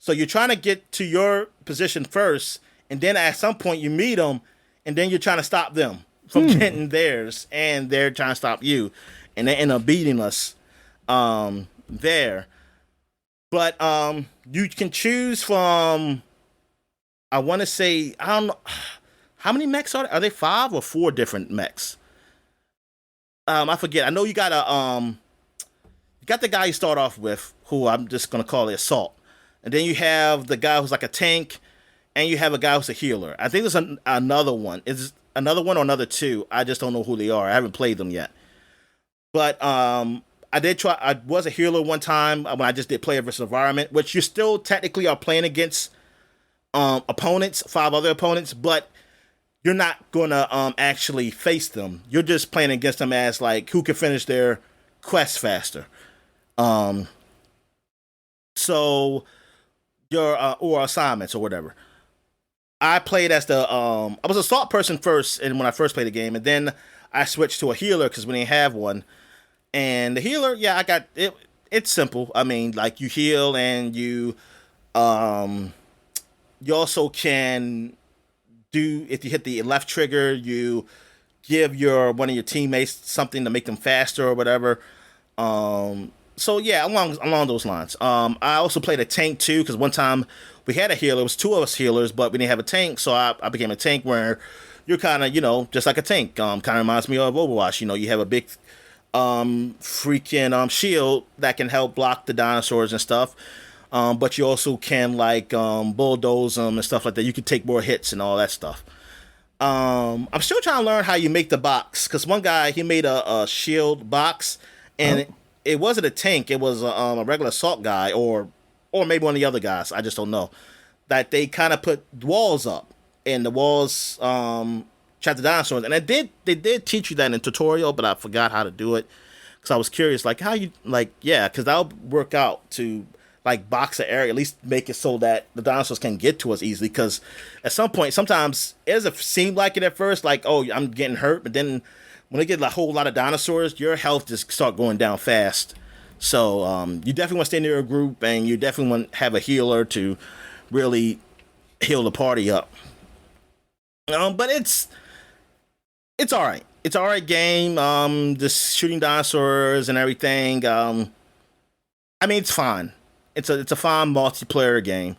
So you're trying to get to your position first, and then at some point you meet them, and then you're trying to stop them from getting theirs, and they're trying to stop you, and they end up beating us there. But you can choose from, I want to say, I don't know, how many mechs are there? Are they 5 or 4 different mechs? I forget. I know you got you got the guy you start off with, who I'm just gonna call the Assault, and then you have the guy who's like a tank, and you have a guy who's a healer. I think there's another one. Is another one or another 2? I just don't know who they are. I haven't played them yet. But I did try. I was a healer one time when I just did player versus environment, which you still technically are playing against opponents, 5 other opponents, but you're not gonna actually face them. You're just playing against them as like who can finish their quest faster. So your or assignments or whatever. I played as the I was a assault person first, and when I first played the game, and then I switched to a healer because we didn't have one. And the healer, yeah, I got it. It's simple. I mean, like you heal, and you also can do, if you hit the left trigger, you give one of your teammates something to make them faster or whatever. So yeah, along those lines. I also played a tank too, because one time we had a healer. It was 2 of us healers, but we didn't have a tank, so I became a tank where you're kind of, just like a tank. Kind of reminds me of Overwatch. You have a big freaking shield that can help block the dinosaurs and stuff. But you also can like bulldoze them and stuff like that. You can take more hits and all that stuff. I'm still trying to learn how you make the box because one guy he made a shield box and it wasn't a tank. It was a regular assault guy or maybe one of the other guys. I just don't know. That they kind of put walls up and the walls trap the dinosaurs. And they did teach you that in a tutorial, but I forgot how to do it because I was curious, like how you because that'll work out to like box the area, at least make it so that the dinosaurs can get to us easily. Because at some point, sometimes it doesn't seem like it at first, like, oh, I'm getting hurt. But then when they get a whole lot of dinosaurs, your health just start going down fast. So you definitely want to stay near a group, and you definitely want to have a healer to really heal the party up. But it's all right. It's all right game. Just shooting dinosaurs and everything. I mean, it's fine. It's a fun multiplayer game.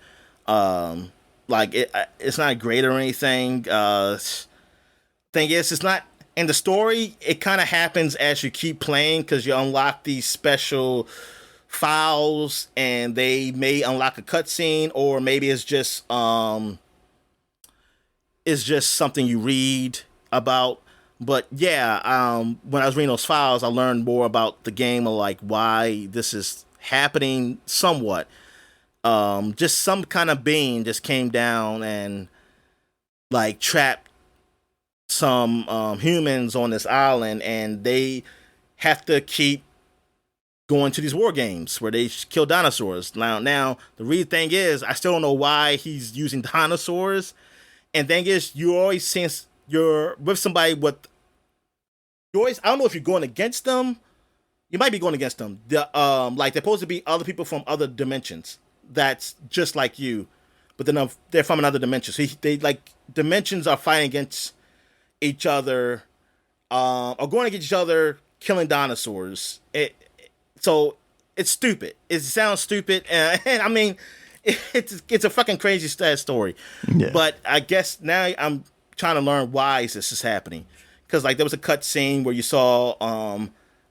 It's not great or anything. Thing is, it's not in the story. It kind of happens as you keep playing because you unlock these special files, and they may unlock a cutscene, or maybe it's just something you read about. But yeah, when I was reading those files, I learned more about the game, of like why this is happening somewhat. Just some kind of being just came down and like trapped some humans on this island, and they have to keep going to these war games where they kill dinosaurs. Now the real thing is, I still don't know why he's using dinosaurs. And thing is, you always, since you're with somebody with, you always, I don't know if you're going against them. You might be going against them. Like they're supposed to be other people from other dimensions that's just like you, but then they're from another dimension. So they like dimensions are fighting against each other, or going against each other, killing dinosaurs. So it's stupid. It sounds stupid, and I mean, it's a fucking crazy story. Yeah. But I guess now I'm trying to learn why this is happening, because like there was a cut scene where you saw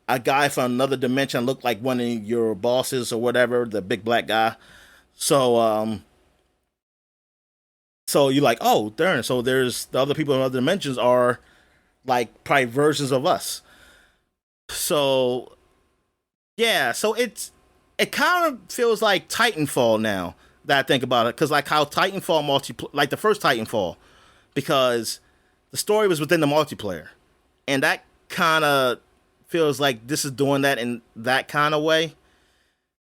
a guy from another dimension looked like one of your bosses or whatever, the big black guy. So you're like, oh, darn. So there's the other people in other dimensions are like probably versions of us. So yeah, so it kind of feels like Titanfall now that I think about it, because like how Titanfall like the first Titanfall, because the story was within the multiplayer, and that kind of feels like this is doing that in that kind of way.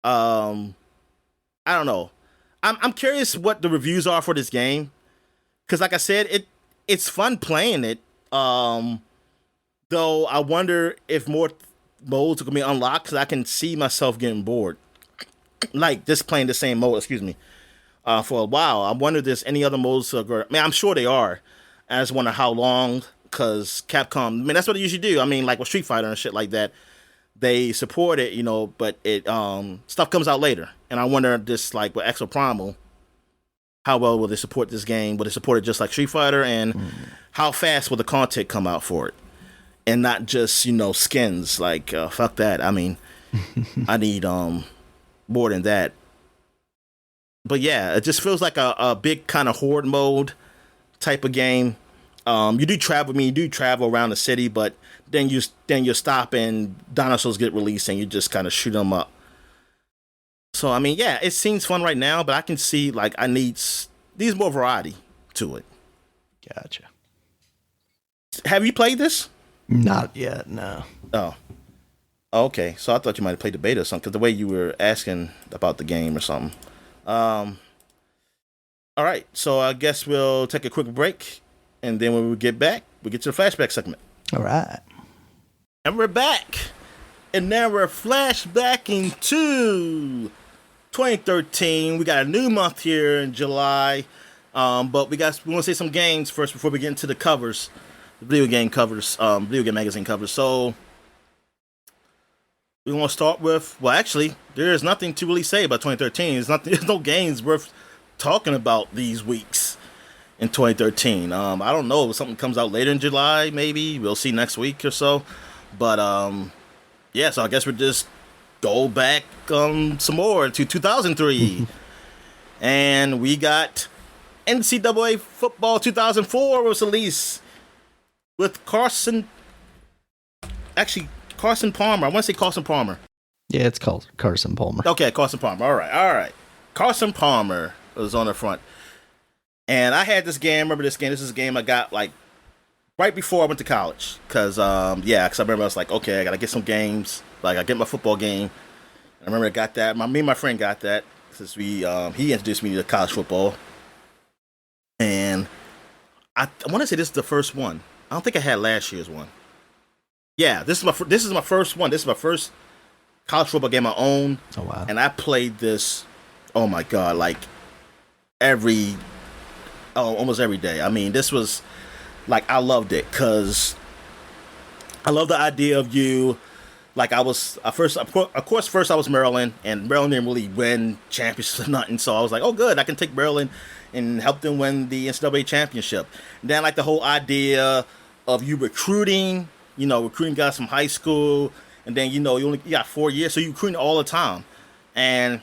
I don't know. I'm curious what the reviews are for this game, because like I said, it's fun playing it. Though I wonder if more modes are gonna be unlocked, because I can see myself getting bored, like just playing the same mode. Excuse me, for a while. I wonder if there's any other modes. I mean, I'm sure they are. I just wonder how long, because Capcom, I mean, that's what they usually do. I mean, like with Street Fighter and shit like that, they support it, but it stuff comes out later. And I wonder this, like with Exoprimal, how well will they support this game? Will they support it just like Street Fighter? And how fast will the content come out for it? And not just, skins. Like, fuck that. I mean, I need more than that. But yeah, it just feels like a big kind of horde mode type of game. You do travel around the city, but then you stop and dinosaurs get released and you just kind of shoot them up. So I mean, yeah, it seems fun right now, but I can see like I needs more variety to it. Gotcha. Have you played this? Not yet, no. Oh. Okay, so I thought you might have played the beta or something, because the way you were asking about the game or something. All right, so I guess we'll take a quick break, and then when we get back, we get to the flashback segment. All right. And we're back. And now we're flashbacking to 2013. We got a new month here in July. But we want to say some games first before we get into the covers. The video game covers, video game magazine covers. So we want to start with, well, actually, there's nothing to really say about 2013. There's no games worth talking about these weeks in 2013. I don't know if something comes out later in July, maybe we'll see next week or so. But Yeah, so I guess we just go back some more to 2003. And we got NCAA Football 2004 was released with Carson Palmer. I want to say Carson Palmer. Yeah, it's called Carson Palmer. Okay, Carson Palmer. All right. Carson Palmer was on the front. And I had this game. Remember this game? This is a game I got like right before I went to college. Because I remember I was like, okay, I got to get some games. Like, I get my football game. I remember I got that. Me and my friend got that since he introduced me to college football. And I want to say this is the first one. I don't think I had last year's one. Yeah, this is my first one. This is my first college football game I own. Oh, wow. And I played this, oh my God, like almost every day. I mean, this was, like, I loved it because I love the idea of you, like I was, first I was Maryland, and Maryland didn't really win championships or nothing, so I was like, oh good, I can take Maryland and help them win the NCAA championship. And then, like, the whole idea of you recruiting guys from high school, and then, you got 4 years, so you're recruiting all the time. And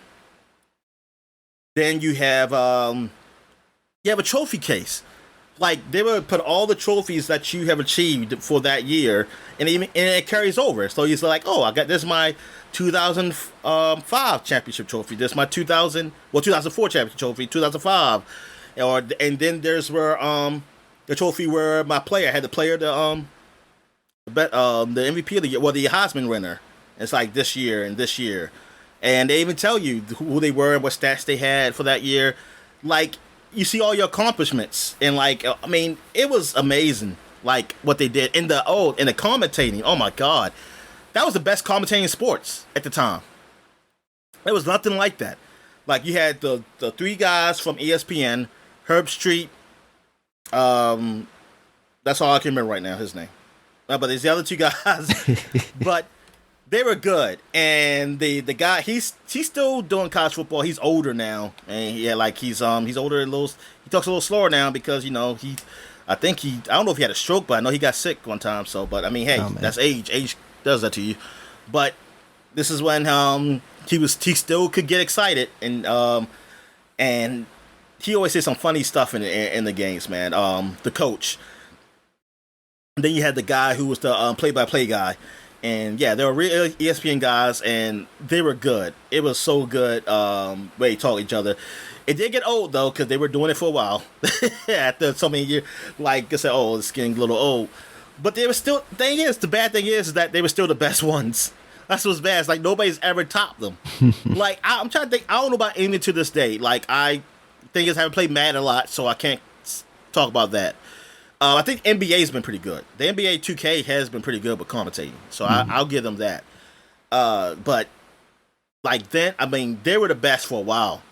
then you have a trophy case. Like, they would put all the trophies that you have achieved for that year, and it carries over. So you're like, oh, this is my 2005 championship trophy. This is my 2004 championship trophy, 2005. And then there's where the trophy where my player had the MVP of the year, well, the Heisman winner. It's like this year and this year. And they even tell you who they were and what stats they had for that year. Like, you see all your accomplishments. And, like, I mean, it was amazing, like, what they did. And the commentating, oh, my God. That was the best commentating in sports at the time. There was nothing like that. Like, you had the three guys from ESPN, Herb Street. That's all I can remember right now, his name. But there's the other two guys. But they were good. And the guy, he's still doing college football. He's older now. And he's older a little. He talks a little slower now because, I don't know if he had a stroke, but I know he got sick one time. So, but I mean, hey, that's age. Age does that to you. But this is when he still could get excited, and he always said some funny stuff in the games, man. The coach. And then you had the guy who was the play-by-play guy. And yeah, they were real ESPN guys, and they were good. It was so good way they talk to each other. It did get old, though, because they were doing it for a while. After so many years, like I said, it's getting a little old. But they were still, the bad thing is that they were still the best ones. That's what's bad. It's like nobody's ever topped them. Like, I'm trying to think, I don't know about any to this day. Like, I haven't played Madden a lot, so I can't talk about that. I think NBA's been pretty good. The NBA 2K has been pretty good with commentating, so I'll give them that. But like then, I mean, they were the best for a while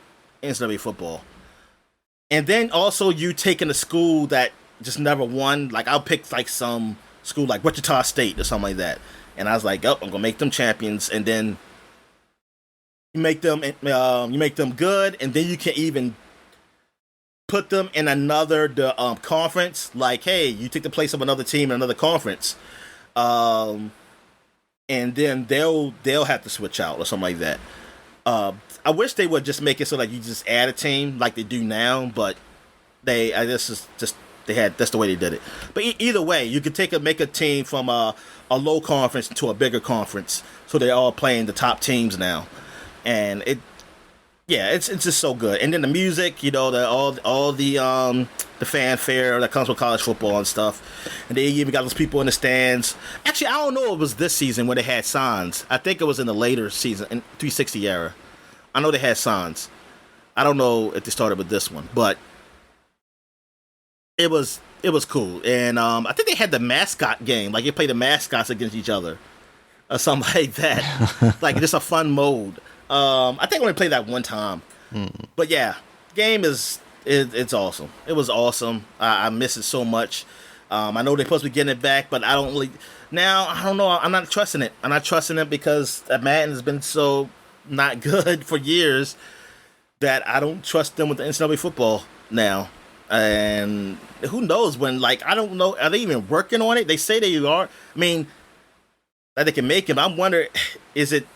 in NCAA football. And then also you taking a school that just never won. Like, I'll pick like some school like Wichita State or something like that, and I was like, I'm gonna make them champions, and then you make them good, and then you can even put them in another conference. Like, hey, you take the place of another team in another conference, and then they'll have to switch out or something like that. I wish they would just make it so that you just add a team like they do now, but that's the way they did it. But either way, you could make a team from a low conference to a bigger conference, so they're all playing the top teams now, and it's just so good. And then the music, all the fanfare that comes with college football and stuff. And they even got those people in the stands. Actually, I don't know if it was this season where they had signs. I think it was in the later season, in 360 era. I know they had signs. I don't know if they started with this one, but it was cool. And I think they had the mascot game. Like, they played the mascots against each other or something like that. Like, just a fun mode. I think I only played that one time. But yeah, game it's awesome. It was awesome. I miss it so much. I know they're supposed to be getting it back, but I don't know. I'm not trusting it. I'm not trusting it because Madden has been so not good for years that I don't trust them with the NCAA football now. And who knows when, like, I don't know. Are they even working on it? They say they are. I mean, that they can make him. I'm wondering, is it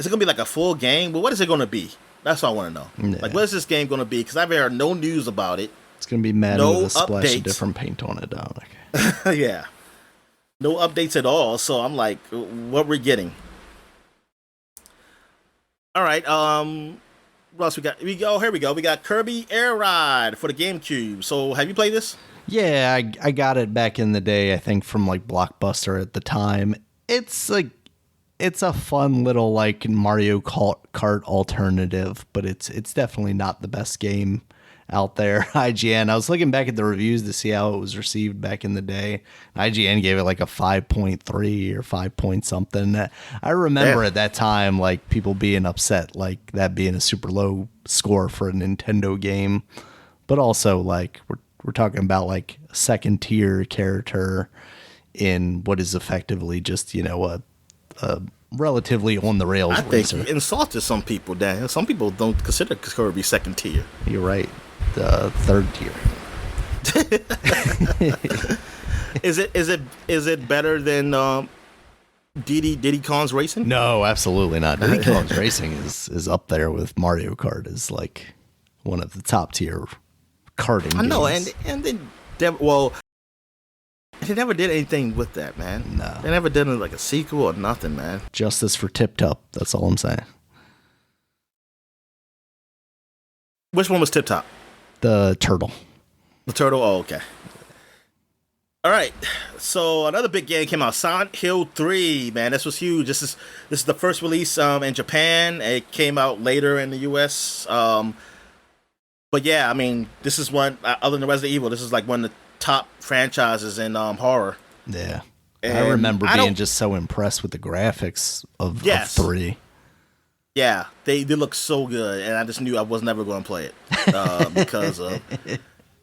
gonna be like a full game? But what is it gonna be? That's what I want to know. Yeah. Like, what is this game gonna be? Because I've heard no news about it. It's gonna be Madden No with a splash updates. of different paint on it, Dominic. Yeah, no updates at all. So I'm like, what we're getting? All right. What else we got? Here we go. We got Kirby Air Ride for the GameCube. So have you played this? Yeah, I got it back in the day, I think from like Blockbuster at the time. It's a fun little like Mario Kart alternative, but it's definitely not the best game out there. IGN, I was looking back at the reviews to see how it was received back in the day. IGN gave it like a 5.3 or 5 point something. I remember at that time like people being upset, like that being a super low score for a Nintendo game, but also like we're talking about like a second tier character in what is effectively just, a relatively on the rails I think racer. you insulted some people, Daniel. Some people don't consider Kirby second tier. You're right. The third tier. Is it better than Diddy Kong's Racing? No, absolutely not. Diddy Kong's Racing is up there with Mario Kart as like one of the top tier karting I know, games. and then they never did anything with that, man. No. They never did like a sequel or nothing, man. Justice for Tip Top. That's all I'm saying. Which one was Tip Top? The turtle. The turtle? Oh, okay. All right. So another big game came out, Silent Hill 3, man. This was huge. This is the first release in Japan. It came out later in the US. But yeah, I mean, this is one, other than Resident Evil, this is like one of the top franchises in horror. Yeah. And I remember being just so impressed with the graphics of 3. Yeah, they look so good, and I just knew I was never going to play it because of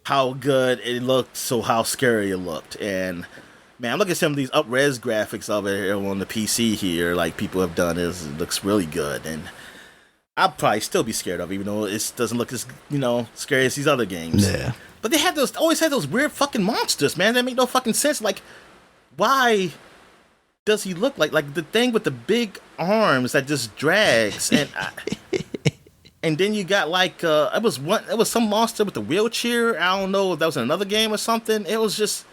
how good it looked, so how scary it looked. And man, I'm looking at some of these up-res graphics of it here on the PC here, like people have done. It looks really good, and I'll probably still be scared of it, even though it doesn't look as scary as these other games. Yeah. But they always had those weird fucking monsters, man. That make no fucking sense. Like, why does he look like the thing with the big arms that just drags? And then you got like it was some monster with a wheelchair. I don't know if that was in another game or something. It was just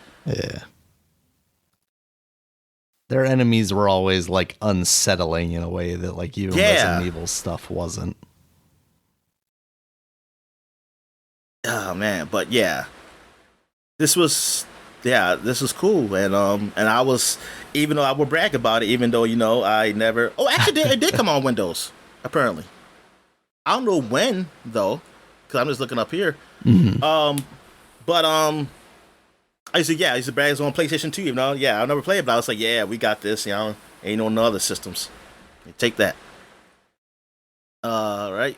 their enemies were always like unsettling in a way that like even Resident Evil stuff wasn't. Oh man, but yeah, this was cool, and I was, even though I would brag about it, even though I never. Oh, actually, it did come on Windows apparently. I don't know when though, because I'm just looking up here. Mm-hmm. But I used to brag it on PlayStation 2. I never played it, but I was like, yeah, we got this. Ain't on no other systems. Take that. Right.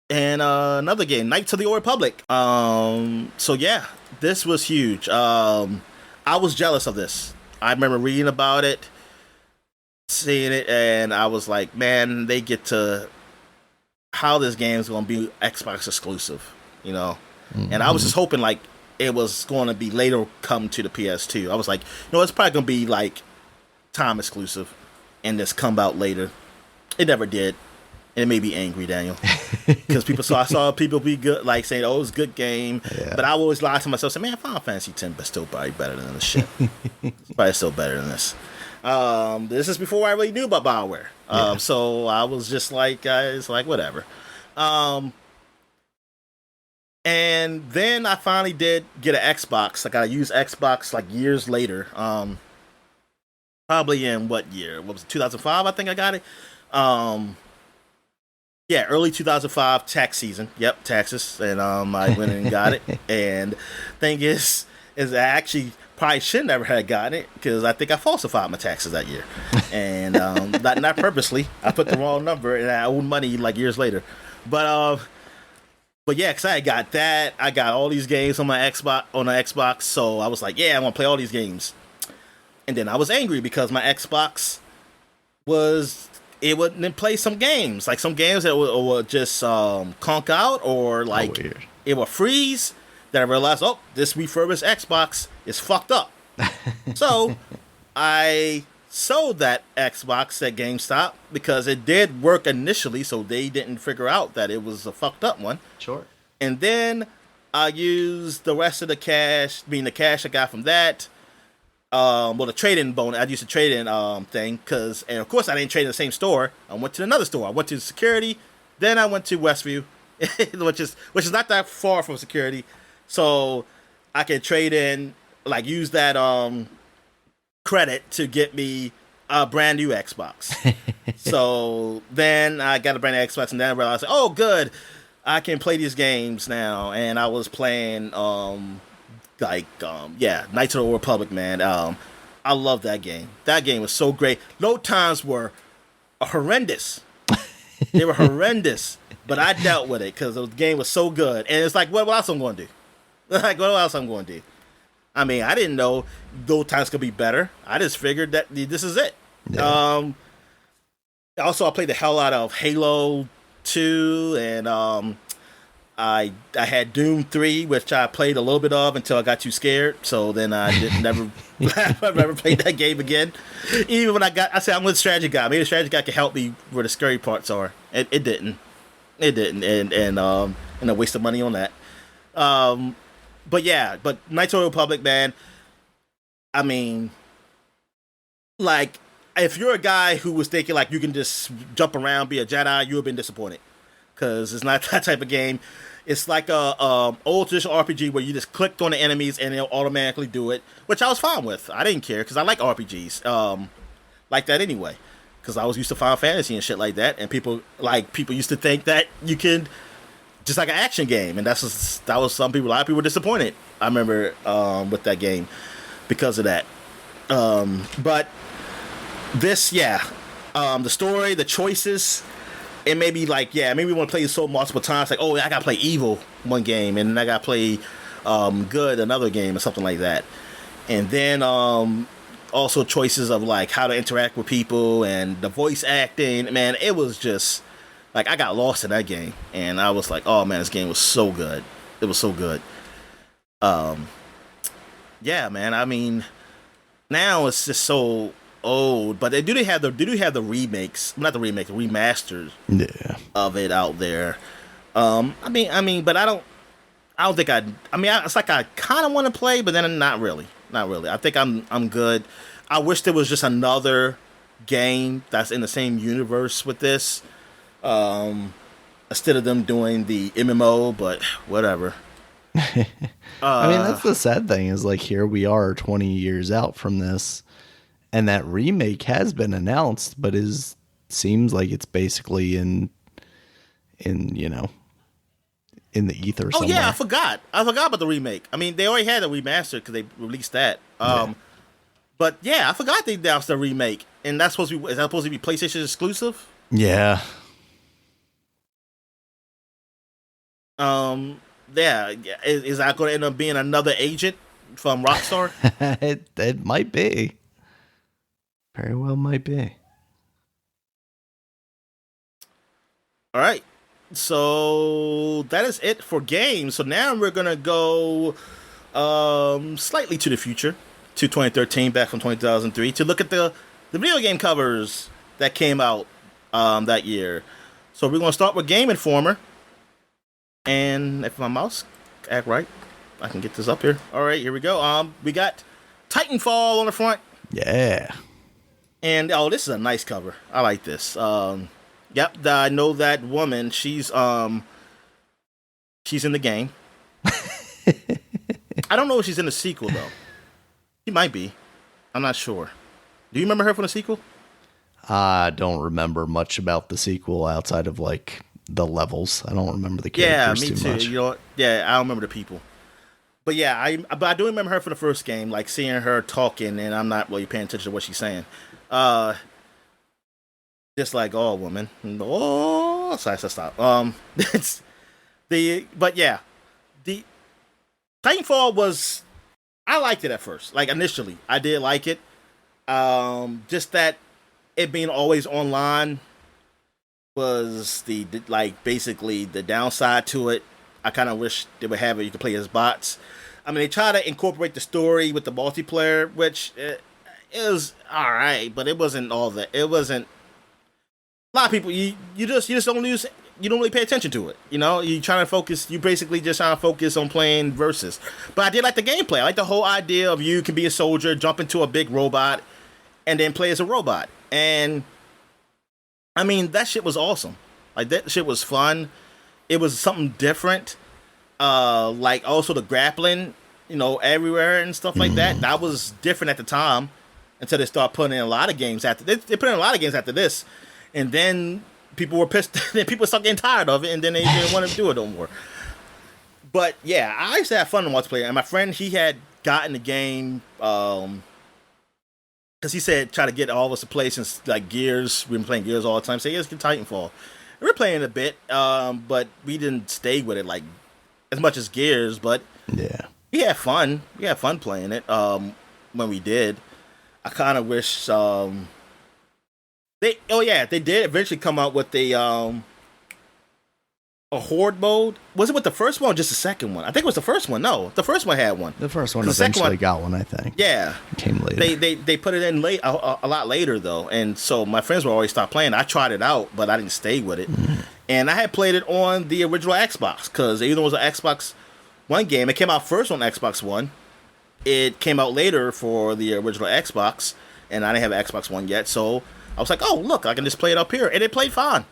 And another game, Knights of the Old Republic. So yeah, this was huge. I was jealous of this. I remember reading about it, seeing it, and I was like, man, they get to how this game is going to be Xbox exclusive, Mm-hmm. And I was just hoping like it was going to be later come to the PS2. I was like, it's probably going to be like time exclusive and just come out later. It never did. And it made me angry, Daniel, because I saw people be good, like saying, "Oh, it was a good game," but I always lie to myself, say, "Man, Final Fantasy X, but still probably better than this shit. It's probably still better than this." This is before I really knew about BioWare, so I was just like, it's like whatever. And then I finally did get an Xbox. I got a used Xbox like years later. Probably in what year? What was it? 2005? I think I got it. Yeah, early 2005 tax season. Yep, taxes, and I went and got it. And thing is I actually probably should never have gotten it because I think I falsified my taxes that year, and not purposely. I put the wrong number, and I owed money like years later. But yeah, because I got that. I got all these games on my Xbox, so I was like, yeah, I want to play all these games. And then I was angry because my Xbox it wouldn't play some games. Like some games that would just conk out or like it would freeze. Then I realized, this refurbished Xbox is fucked up. So I sold that Xbox at GameStop because it did work initially, so they didn't figure out that it was a fucked up one. Sure. And then I used the rest of the cash, being the cash I got from that. The trade-in bonus. I used the trade-in thing and of course I didn't trade in the same store. I went to another store. I went to security, then I went to Westview, which is not that far from security, so I can trade in, like use that credit to get me a brand new Xbox. So then I got a brand new Xbox, and then I realized, oh, good, I can play these games now. And I was playing, Knights of the Old Republic, man. I love that game. That game was so great. Load times were horrendous. They were horrendous, but I dealt with it because the game was so good. And it's like, what else I'm going to do? Like, what else I'm going to do? I mean, I didn't know those times could be better. I just figured that this is it. Yeah. Also, I played the hell out of Halo 2, and I had Doom 3, which I played a little bit of until I got too scared. So then I never played that game again. Even when I said I'm with a strategy guy. Maybe the strategy guy can help me where the scary parts are. It didn't. It didn't, and I wasted money on that. But Knights of the Republic, man. I mean, like, if you're a guy who was thinking like you can just jump around, be a Jedi, you have been disappointed, because it's not that type of game. It's like a old traditional RPG where you just clicked on the enemies and it'll automatically do it, which I was fine with. I didn't care because I like RPGs like that anyway, because I was used to Final Fantasy and shit like that, and people used to think that you could just like an action game, and that was a lot of people were disappointed. I remember with that game because of that. But this, the story, the choices, it may be like, maybe we want to play so multiple times, like, oh, I gotta play evil one game, and then I gotta play good another game or something like that, and then also choices of like how to interact with people and the voice acting. Man, it was just like I got lost in that game, and I was like, oh man, this game was so good. It was so good. Man. I mean, now it's just so old, but they do have the remakes, not the remake, the remasters, of it out there. But I don't think it's like I kind of want to play, but then not really. I think I'm good. I wish there was just another game that's in the same universe with this, instead of them doing the MMO, but whatever. I mean, that's the sad thing is, like, here we are 20 years out from this, and that remake has been announced, but seems like it's basically in the ether somewhere. Oh yeah, I forgot about the remake. I mean, they already had a remaster because they released that. But yeah, I forgot they announced the remake, and is that supposed to be PlayStation exclusive? Yeah. Is that going to end up being another agent from Rockstar? It might be. Very well might be. All right. So that is it for games. So now we're going to go slightly to the future, to 2013, back from 2003, to look at the video game covers that came out that year. So we're going to start with Game Informer. And if my mouse act right, I can get this up here. All right, here we go. We got Titanfall on the front. Yeah. And this is a nice cover. I like this. Yep, I know that woman. She's in the game. I don't know if she's in the sequel though. She might be. I'm not sure. Do you remember her from the sequel? I don't remember much about the sequel outside of like the levels. I don't remember the characters too much. You know, I don't remember the people. But yeah, I do remember her from the first game, like seeing her talking, and I'm not really paying attention to what she's saying. Just like, oh, woman. Oh, sorry, stop. It's the Titanfall was, I liked it at first. Like initially, I did like it. Just that it being always online was basically the downside to it. I kind of wish they would have it. You could play as bots. I mean, they try to incorporate the story with the multiplayer, which it was all right, but it wasn't all that. It wasn't. A lot of people, you just don't use. You don't really pay attention to it. You know, you trying to focus. You basically just trying to focus on playing versus. But I did like the gameplay. I like the whole idea of you can be a soldier, jump into a big robot, and then play as a robot. And I mean, that shit was awesome. Like that shit was fun. It was something different. Like also the grappling, you know, everywhere and stuff like that. That was different at the time until they start putting in a lot of games after they put in a lot of games after this, and then people were pissed. Then people started getting tired of it, and then they didn't want to do it no more. But yeah, I used to have fun in multiplayer, and my friend he had gotten the game because he said try to get all of us to play since like Gears. We've been playing Gears all the time. So yeah, let's get Titanfall. We were playing it a bit, but we didn't stay with it like as much as Gears. But yeah, we had fun. We had fun playing it when we did. I kind of wish they did eventually come out with a horde mode. Was it with the first one or just the second one? I think it was the first one. No, the first one had one. The first one eventually got one, I think. Yeah. It came later. They put it in late a lot later though. And so my friends would always stop playing. I tried it out, but I didn't stay with it. And I had played it on the original Xbox because even though it was an Xbox One game, it came out first on Xbox One. It came out later for the original Xbox, and I didn't have an Xbox One yet, so I was like, oh, look, I can just play it up here. And it played fine.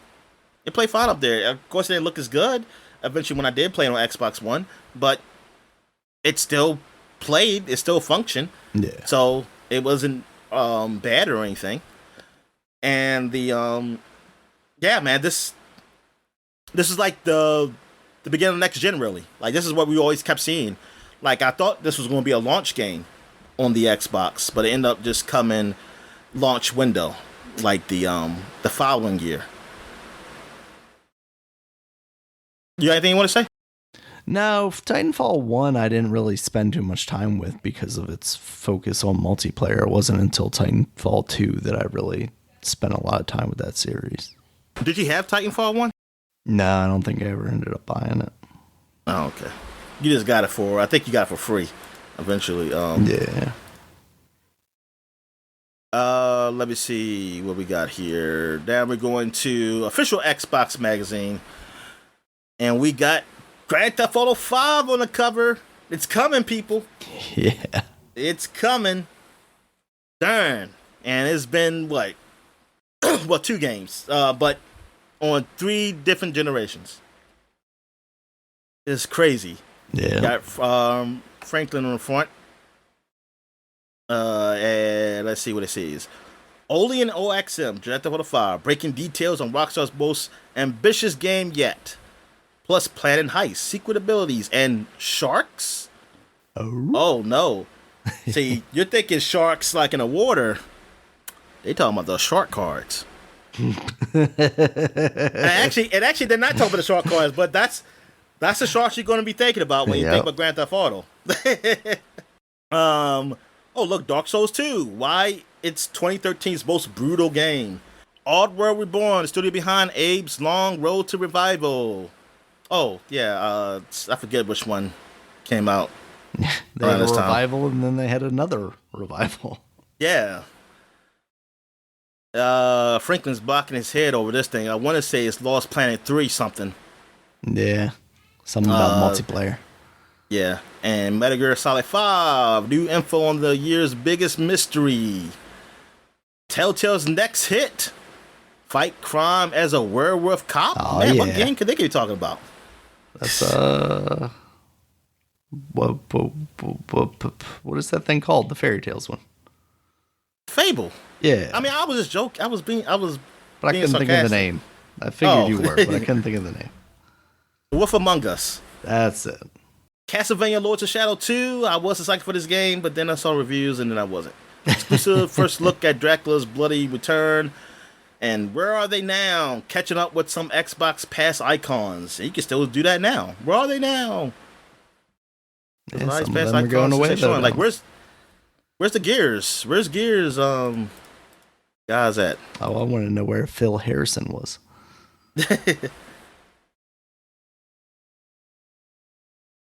It played fine up there. Of course, it didn't look as good eventually when I did play it on Xbox One, but it still played. It still functioned. Yeah. So it wasn't bad or anything. And yeah, man, this is like the beginning of next gen, really. Like, this is what we always kept seeing. Like, I thought this was going to be a launch game on the Xbox, but it ended up just coming launch window, like the following year. You got anything you want to say? No, Titanfall 1 I didn't really spend too much time with because of its focus on multiplayer. It wasn't until Titanfall 2 that I really spent a lot of time with that series. Did you have Titanfall 1? No, I don't think I ever ended up buying it. Oh, okay. You just got it I think you got it for free eventually. Yeah. Let me see what we got here. Now we're going to official Xbox magazine. And we got Grand Theft Auto 5 on the cover. It's coming, people. Yeah. It's coming. Darn. And it's been, what? Well, 2 games. But on 3 different generations. It's crazy. Yeah. Got Franklin on the front. And let's see what it says. Only in OXM, Grand Theft Auto 5, breaking details on Rockstar's most ambitious game yet. Plus planning heists, secret abilities, and sharks? Oh no. See, you're thinking sharks like in the water. They talking about the shark cards. and actually, they're not talking about the shark cards, but that's the sharks you're going to be thinking about when you think about Grand Theft Auto. Oh, look, Dark Souls 2. Why it's 2013's most brutal game. Oddworld Reborn, the studio behind Abe's Long Road to Revival. Oh, yeah, I forget which one came out. They had a revival, and then they had another revival. Yeah. Franklin's blocking his head over this thing. I want to say it's Lost Planet 3 something. Yeah. Something about multiplayer. Yeah. And Metal Gear Solid 5. New info on the year's biggest mystery. Telltale's next hit. Fight crime as a werewolf cop. Oh, man, yeah. What game could they be talking about? That's what is that thing called? The Fairy Tales one. Fable. Yeah. I mean, I was just joking. But I couldn't think of the name. I figured you were, but I couldn't think of the name. Wolf Among Us. That's it. Castlevania Lords of Shadow 2. I was excited for this game, but then I saw reviews and then I wasn't. Exclusive first look at Dracula's bloody return. And where are they now? Catching up with some Xbox Pass icons. You can still do that now. Where are they now? Yeah, nice some of them are going away though. Like where's the Gears? Where's Gears guys at? Oh, I want to know where Phil Harrison was.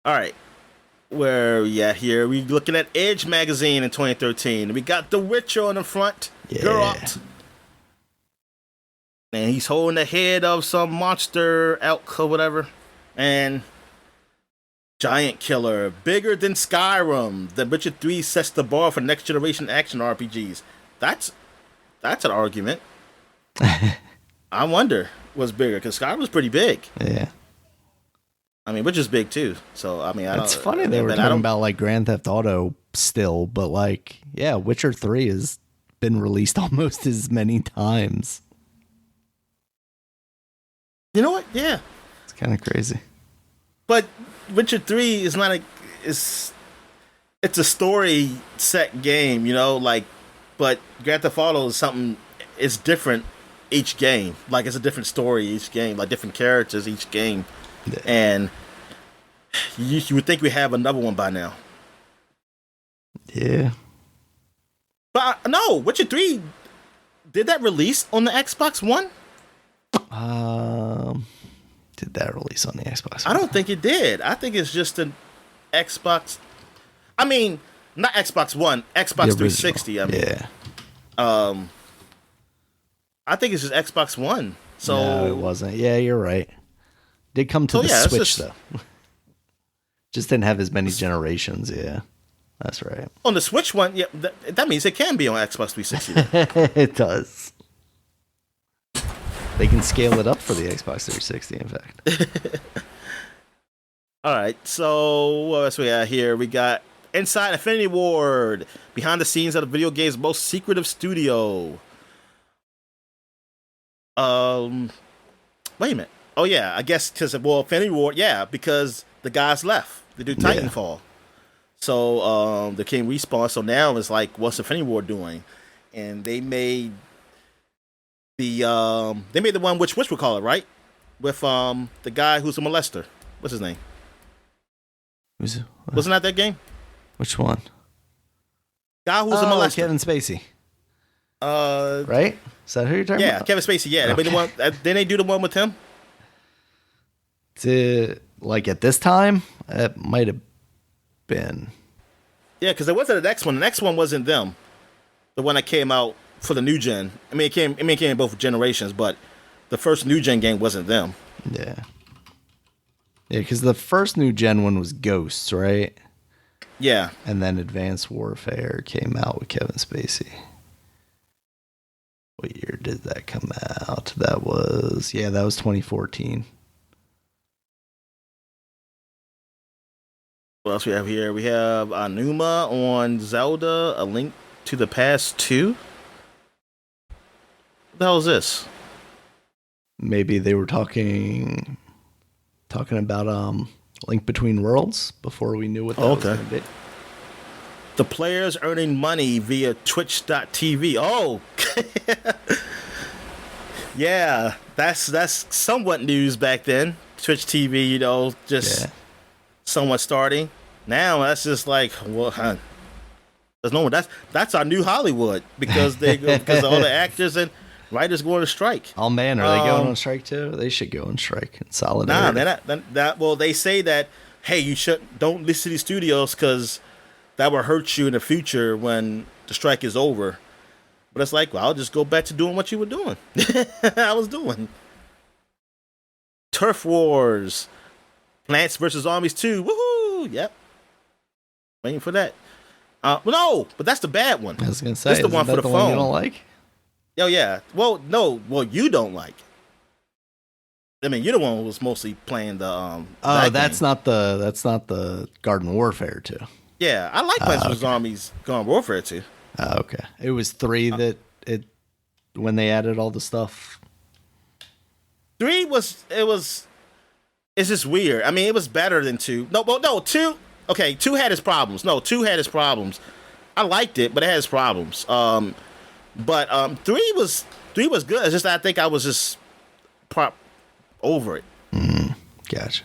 All right. Where here we looking at Edge magazine in 2013. We got The Witcher on the front. Yeah. Geralt. And he's holding the head of some monster elk or whatever. And giant killer, bigger than Skyrim. The Witcher 3 sets the bar for next generation action RPGs. That's an argument. I wonder what's bigger, because Skyrim was pretty big. Yeah. I mean, Witcher's big too. So I mean, It's funny they were talking about like Grand Theft Auto still, but like, yeah, Witcher 3 has been released almost as many times. You know what? Yeah. It's kind of crazy. But Witcher 3 is not it's a story set game, you know, like, but Grand Theft Auto is something, it's different each game. Like, it's a different story each game, like different characters each game. Yeah. And you would think we have another one by now. Yeah. But no, Witcher 3, did that release on the Xbox One? Did that release on the Xbox I One? don't think it did. I think it's just an Xbox. I mean, not Xbox One, Xbox 360. I mean, yeah. I think it's just Xbox One. So no, it wasn't. Yeah, you're right. Did come to the Switch though. Just didn't have as many generations. Yeah, that's right. On the Switch one, yeah, that means it can be on Xbox 360. It does. They can scale it up for the Xbox 360, in fact. All right, so what else we got here? We got Inside Infinity Ward, behind the scenes of the video game's most secretive studio. Wait a minute. Oh yeah, I guess because Infinity Ward, yeah, because the guys left. They do Titanfall. Yeah. So they came Respawn. So now it's like, what's Infinity Ward doing? And they made the one which we call it, right? With the guy who's a molester. What's his name? Wasn't that that game? Which one? Guy who's a molester. Kevin Spacey. Right? Is that who you're talking about? Yeah, Kevin Spacey. Yeah, okay. They made the one. Didn't they do the one with him? Like at this time, it might have been. Yeah, because there wasn't the next one. The next one wasn't them. The one that came out for the new gen. I mean, it came in both generations, but the first new gen game wasn't them. Yeah. Yeah, because the first new gen one was Ghosts, right? Yeah. And then Advanced Warfare came out with Kevin Spacey. What year did that come out? That was 2014. What else we have here? We have Anuma on Zelda, A Link to the Past 2. What the hell is this? Maybe they were talking about Link Between Worlds before we knew what that was going to be. The players earning money via Twitch.tv. Oh, yeah, that's somewhat news back then. Twitch TV, you know, just somewhat starting. Now that's just like, well, there's no one. That's our new Hollywood because all the actors and writers going to strike. Oh man, are they going on strike too? They should go on strike in solidarity. Nah, they're not. Well, they say that, hey, don't listen to these studios because that will hurt you in the future when the strike is over. But it's like, well, I'll just go back to doing what you were doing. I was doing. Turf Wars. Plants vs. Zombies 2. Woohoo! Yep. Waiting for that. No, but that's the bad one. I was going to say, that's the one for the phone. One you don't like? Oh, yeah. Well, no. Well, you don't like. I mean, you're the one who was mostly playing the that's not the Garden Warfare 2. Yeah, I like Plants vs. Zombies Garden Warfare 2. Oh, okay. It was 3 that when they added all the stuff. 3 it's just weird. I mean, it was better than 2. No, 2. Okay, 2 had its problems. No, 2 had its problems. I liked it, but it had its problems. But 3 was good. It's just I think I was just over it. Gotcha.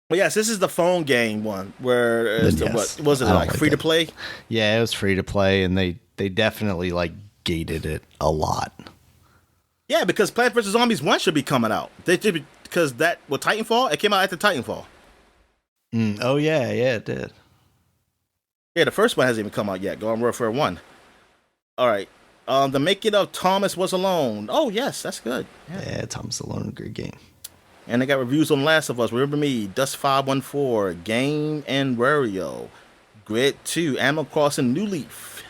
But yes, this is the phone game one where what was it like free to play? Yeah, it was free to play, and they definitely like gated it a lot. Yeah, because Plants vs. Zombies 1 should be coming out. They did because that with Titanfall, it came out after Titanfall. Oh, yeah, it did. Yeah, the first one hasn't even come out yet. Garden Warfare 1. All right. The making of Thomas Was Alone. Oh, yes, that's good. Yeah, Thomas Alone, a good game. And they got reviews on Last of Us, Remember Me, Dust514, Game and Wario, Grid 2, Animal Crossing New Leaf.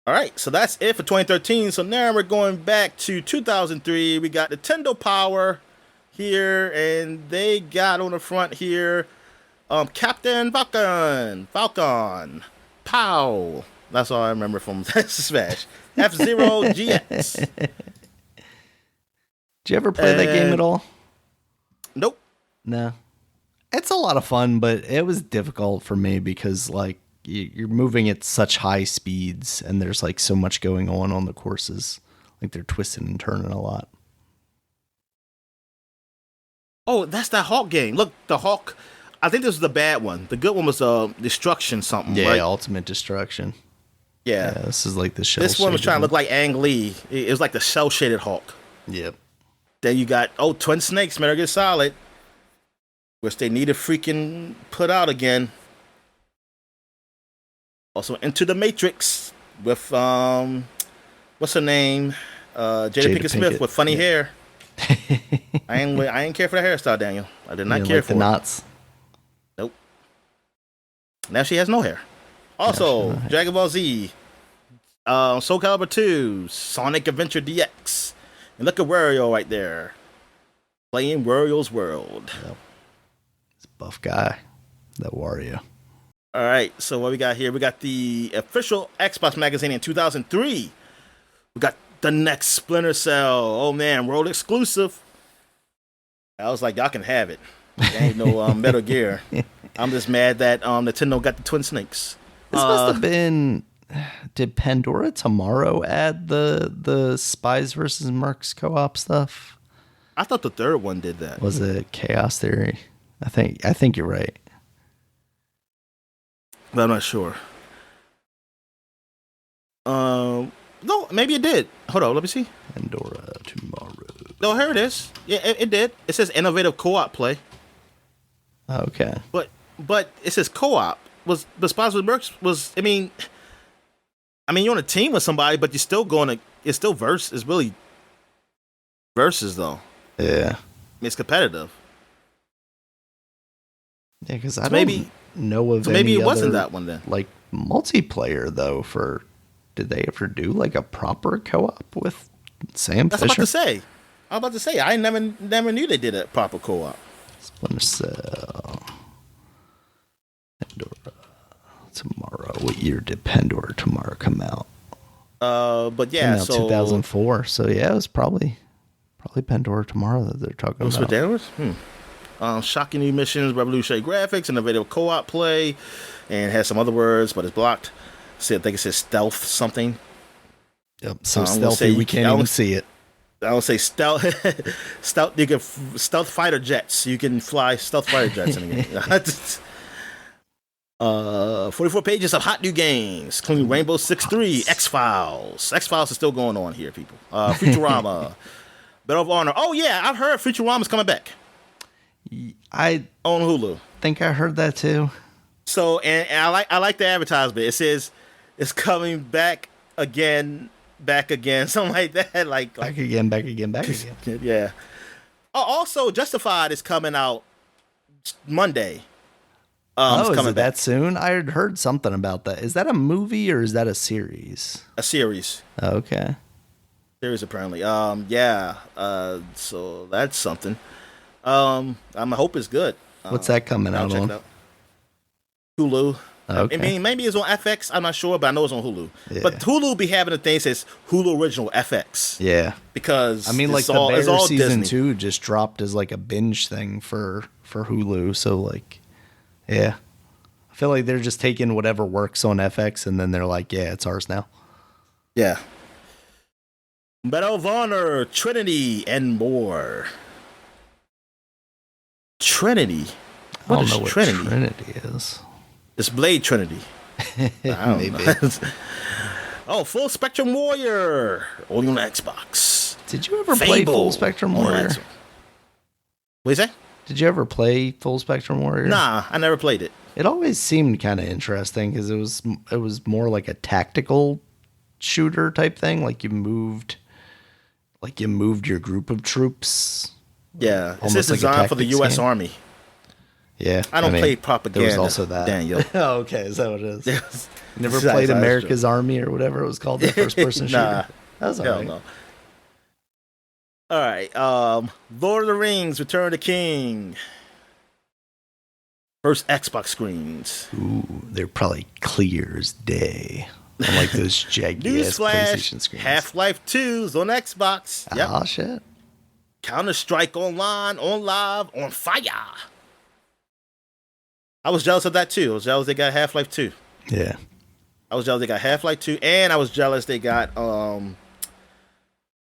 All right, so that's it for 2013. So now we're going back to 2003. We got Nintendo Power here, and they got on the front here Captain Falcon, Pow. That's all I remember from Smash. F-Zero GX. Did you ever play that game at all? Nope. No. It's a lot of fun, but it was difficult for me because, like, you're moving at such high speeds and there's, like, so much going on the courses. Like, they're twisting and turning a lot. Oh, that's that Hawk game. Look, the Hawk. I think this was the bad one. The good one was Destruction something, yeah, right? Ultimate Destruction. Yeah. This is like the shell. This one was trying to look like Ang Lee. It was like the cell-shaded Hawk. Yep. Then you got, Twin Snakes, Metal Gear Solid, which they need to freaking put out again. Also, Into the Matrix with, what's her name? Jada Pinkett Smith with funny hair. I ain't care for the hairstyle, Daniel. I did not care for the knots. Nope. Now she has no hair. Also, Dragon Ball Z, Soul Calibur 2, Sonic Adventure DX. And look at Wario right there. Playing Wario's World. Yep. It's a buff guy, that Wario. All right, so what we got here? We got the official Xbox magazine in 2003. We got the next Splinter Cell. Oh, man, world exclusive. I was like, y'all can have it. There ain't no Metal Gear. I'm just mad that Nintendo got the Twin Snakes. This must have been... Did Pandora Tomorrow add the Spies versus Mercs co-op stuff? I thought the third one did that. Was it Chaos Theory? I think you're right. But I'm not sure. No, maybe it did. Hold on, let me see. Pandora Tomorrow. No, here it is. Yeah, it did. It says innovative co-op play. Okay. But it says co-op. The Spies versus Mercs was, I mean, you're on a team with somebody, but you're still it's still it's really versus, though. Yeah. It's competitive. Yeah, because I don't know of maybe any it wasn't other, that one then. Like, multiplayer, though, did they ever do, like, a proper co-op with Sam Fisher? I'm about to say, I never knew they did a proper co-op. Splinter Cell. Pandora Tomorrow. What year did Pandora Tomorrow come out? But yeah, so 2004. So yeah, it was probably Pandora Tomorrow that they're talking about. What that was? Shocking new missions, revolutionary graphics, innovative co-op play, and has some other words, but it's blocked. I think it says stealth something. Yep. So stealthy, we can't even see it. I would say stealth. Stealth. You can stealth fighter jets. You can fly stealth fighter jets in the game. 44 pages of hot new games, including Rainbow Six 3, X-Files. X-Files is still going on here, people. Futurama, Medal of Honor. Oh yeah, I've heard Futurama's coming back. I on Hulu. Think I heard that too. So and I like the advertisement. It says it's coming back again, something like that. Like back again. Yeah. Also, Justified is coming out Monday. Is it that soon? I had heard something about that. Is that a movie or is that a series? A series. Okay. Series apparently. Yeah. So that's something. I hope it's good. What's that coming out on? Hulu. Okay. I mean, maybe it's on FX. I'm not sure, but I know it's on Hulu. Yeah. But Hulu be having a thing that says Hulu Original FX. Yeah. Because I mean, like the Bear season 2 just dropped as like a binge thing for Hulu. So like. Yeah. I feel like they're just taking whatever works on FX and then they're like, yeah, it's ours now. Yeah. Medal of Honor, Trinity, and more. Trinity? What is Trinity? What Trinity is. It's Blade Trinity. I don't know. Oh, Full Spectrum Warrior. Only on Xbox. Did you ever play Full Spectrum Warrior? What do you say? Did you ever play Full Spectrum Warrior? Nah, I never played it. It always seemed kind of interesting because it was more like a tactical shooter type thing. Like you moved your group of troops. Yeah, it's Almost like a designed for the tactics U.S. game. Army. Yeah, I don't play propaganda. There was also that. Daniel. Oh, okay, is that what it is? Yes. You never That's played true. America's Army or whatever it was called, the first person shooter? Nah, That was all hell right. no. All right, Lord of the Rings: Return of the King. First Xbox screens. Ooh, they're probably clear as day. Unlike those jagged ass Newsflash: PlayStation screens. Half-Life 2's on Xbox. Yep. Oh shit. Counter-Strike Online, on live, on fire. I was jealous of that too. I was jealous they got Half-Life 2. Yeah. I was jealous they got Half-Life 2, and I was jealous they got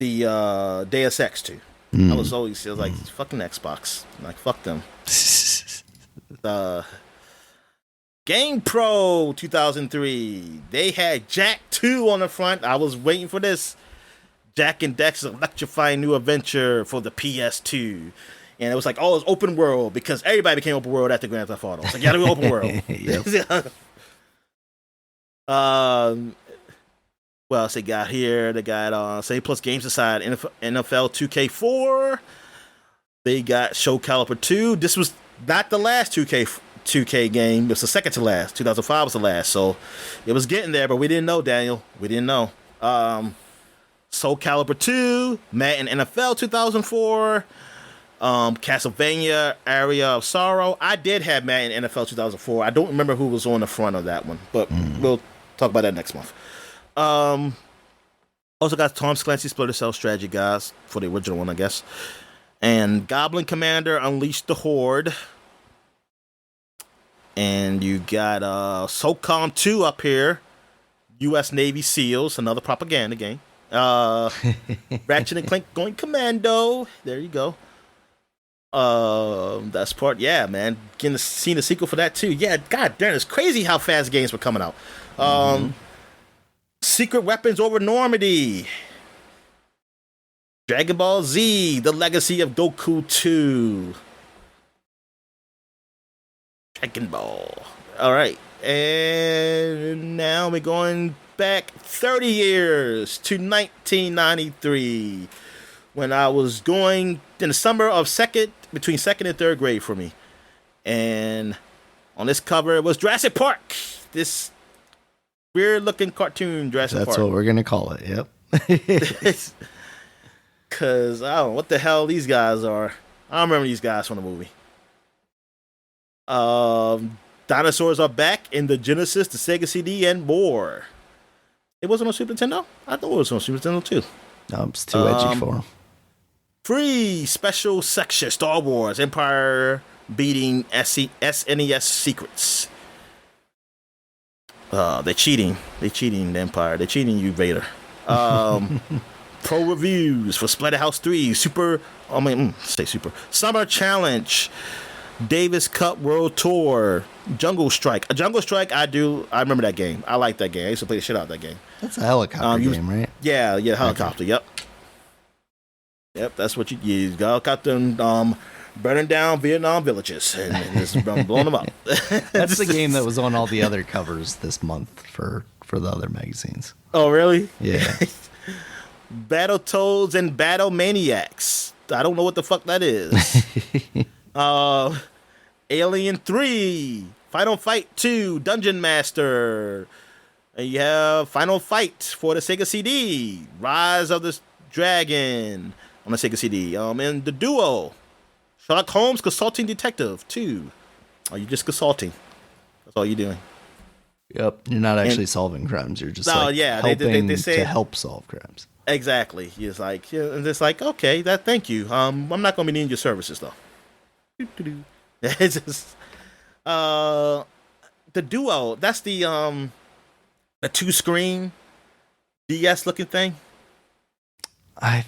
the Deus Ex 2. I was like, fucking Xbox. Like, fuck them. Game Pro 2003. They had Jack 2 on the front. I was waiting for this. Jack and Dex's electrifying new adventure for the PS2. And it was like, oh, it's open world because everybody became open world after Grand Theft Auto. It's like, you gotta be open world. What else they got here? They got Save Plus Games Inside NFL 2K4. They got Show Caliber 2. This was not the last 2K game. It was the second to last. 2005 was the last. So it was getting there, but we didn't know, Daniel. We didn't know. Soul Calibur 2, Madden NFL 2004, Castlevania Area of Sorrow. I did have Madden NFL 2004. I don't remember who was on the front of that one, but we'll talk about that next month. Also got Tom Clancy's Splinter Cell Strategy Guys for the original one, I guess. And Goblin Commander Unleash the Horde. And you got SOCOM 2 up here. U.S. Navy SEALs, another propaganda game. Ratchet and Clank Going Commando. There you go. That's part. Yeah, man. Seeing the sequel for that too. Yeah, god damn, it's crazy how fast games were coming out. Secret Weapons Over Normandy. Dragon Ball Z: The Legacy of Goku 2. Dragon Ball. All right. And now we're going back 30 years to 1993 when I was going in the summer of between second and third grade for me. And on this cover it was Jurassic Park. This weird looking cartoon Jurassic Park. That's what we're going to call it. Yep. Because I don't know what the hell these guys are. I don't remember these guys from the movie. Dinosaurs are back in the Genesis, the Sega CD, and more. It wasn't on Super Nintendo? I thought it was on Super Nintendo too. No, it's too edgy for them. Free special section Star Wars Empire beating SNES secrets. They're cheating. They're cheating the Empire. They're cheating you, Vader. Pro reviews for Splatterhouse 3, Summer Challenge, Davis Cup World Tour, Jungle Strike. A Jungle Strike, I remember that game. I like that game. I used to play the shit out of that game. That's a helicopter game, right? Yeah, helicopter. Okay. Yep, that's what you helicopter burning down Vietnam villages and just blowing them up. That's the game that was on all the other covers this month for the other magazines. Oh, really? Yeah. Battletoads and Battle Maniacs. I don't know what the fuck that is. Alien 3, Final Fight 2, Dungeon Master. And you have Final Fight for the Sega CD, Rise of the Dragon on the Sega CD. And the Duo, Sherlock Holmes Consulting Detective 2. Oh, you're just consulting. That's all you're doing. Yep. You're not actually solving crimes. You're just helping they say to help solve crimes. Exactly. It's like, okay, thank you. I'm not going to be needing your services though. It's just, the Duo. That's the 2-screen DS looking thing. I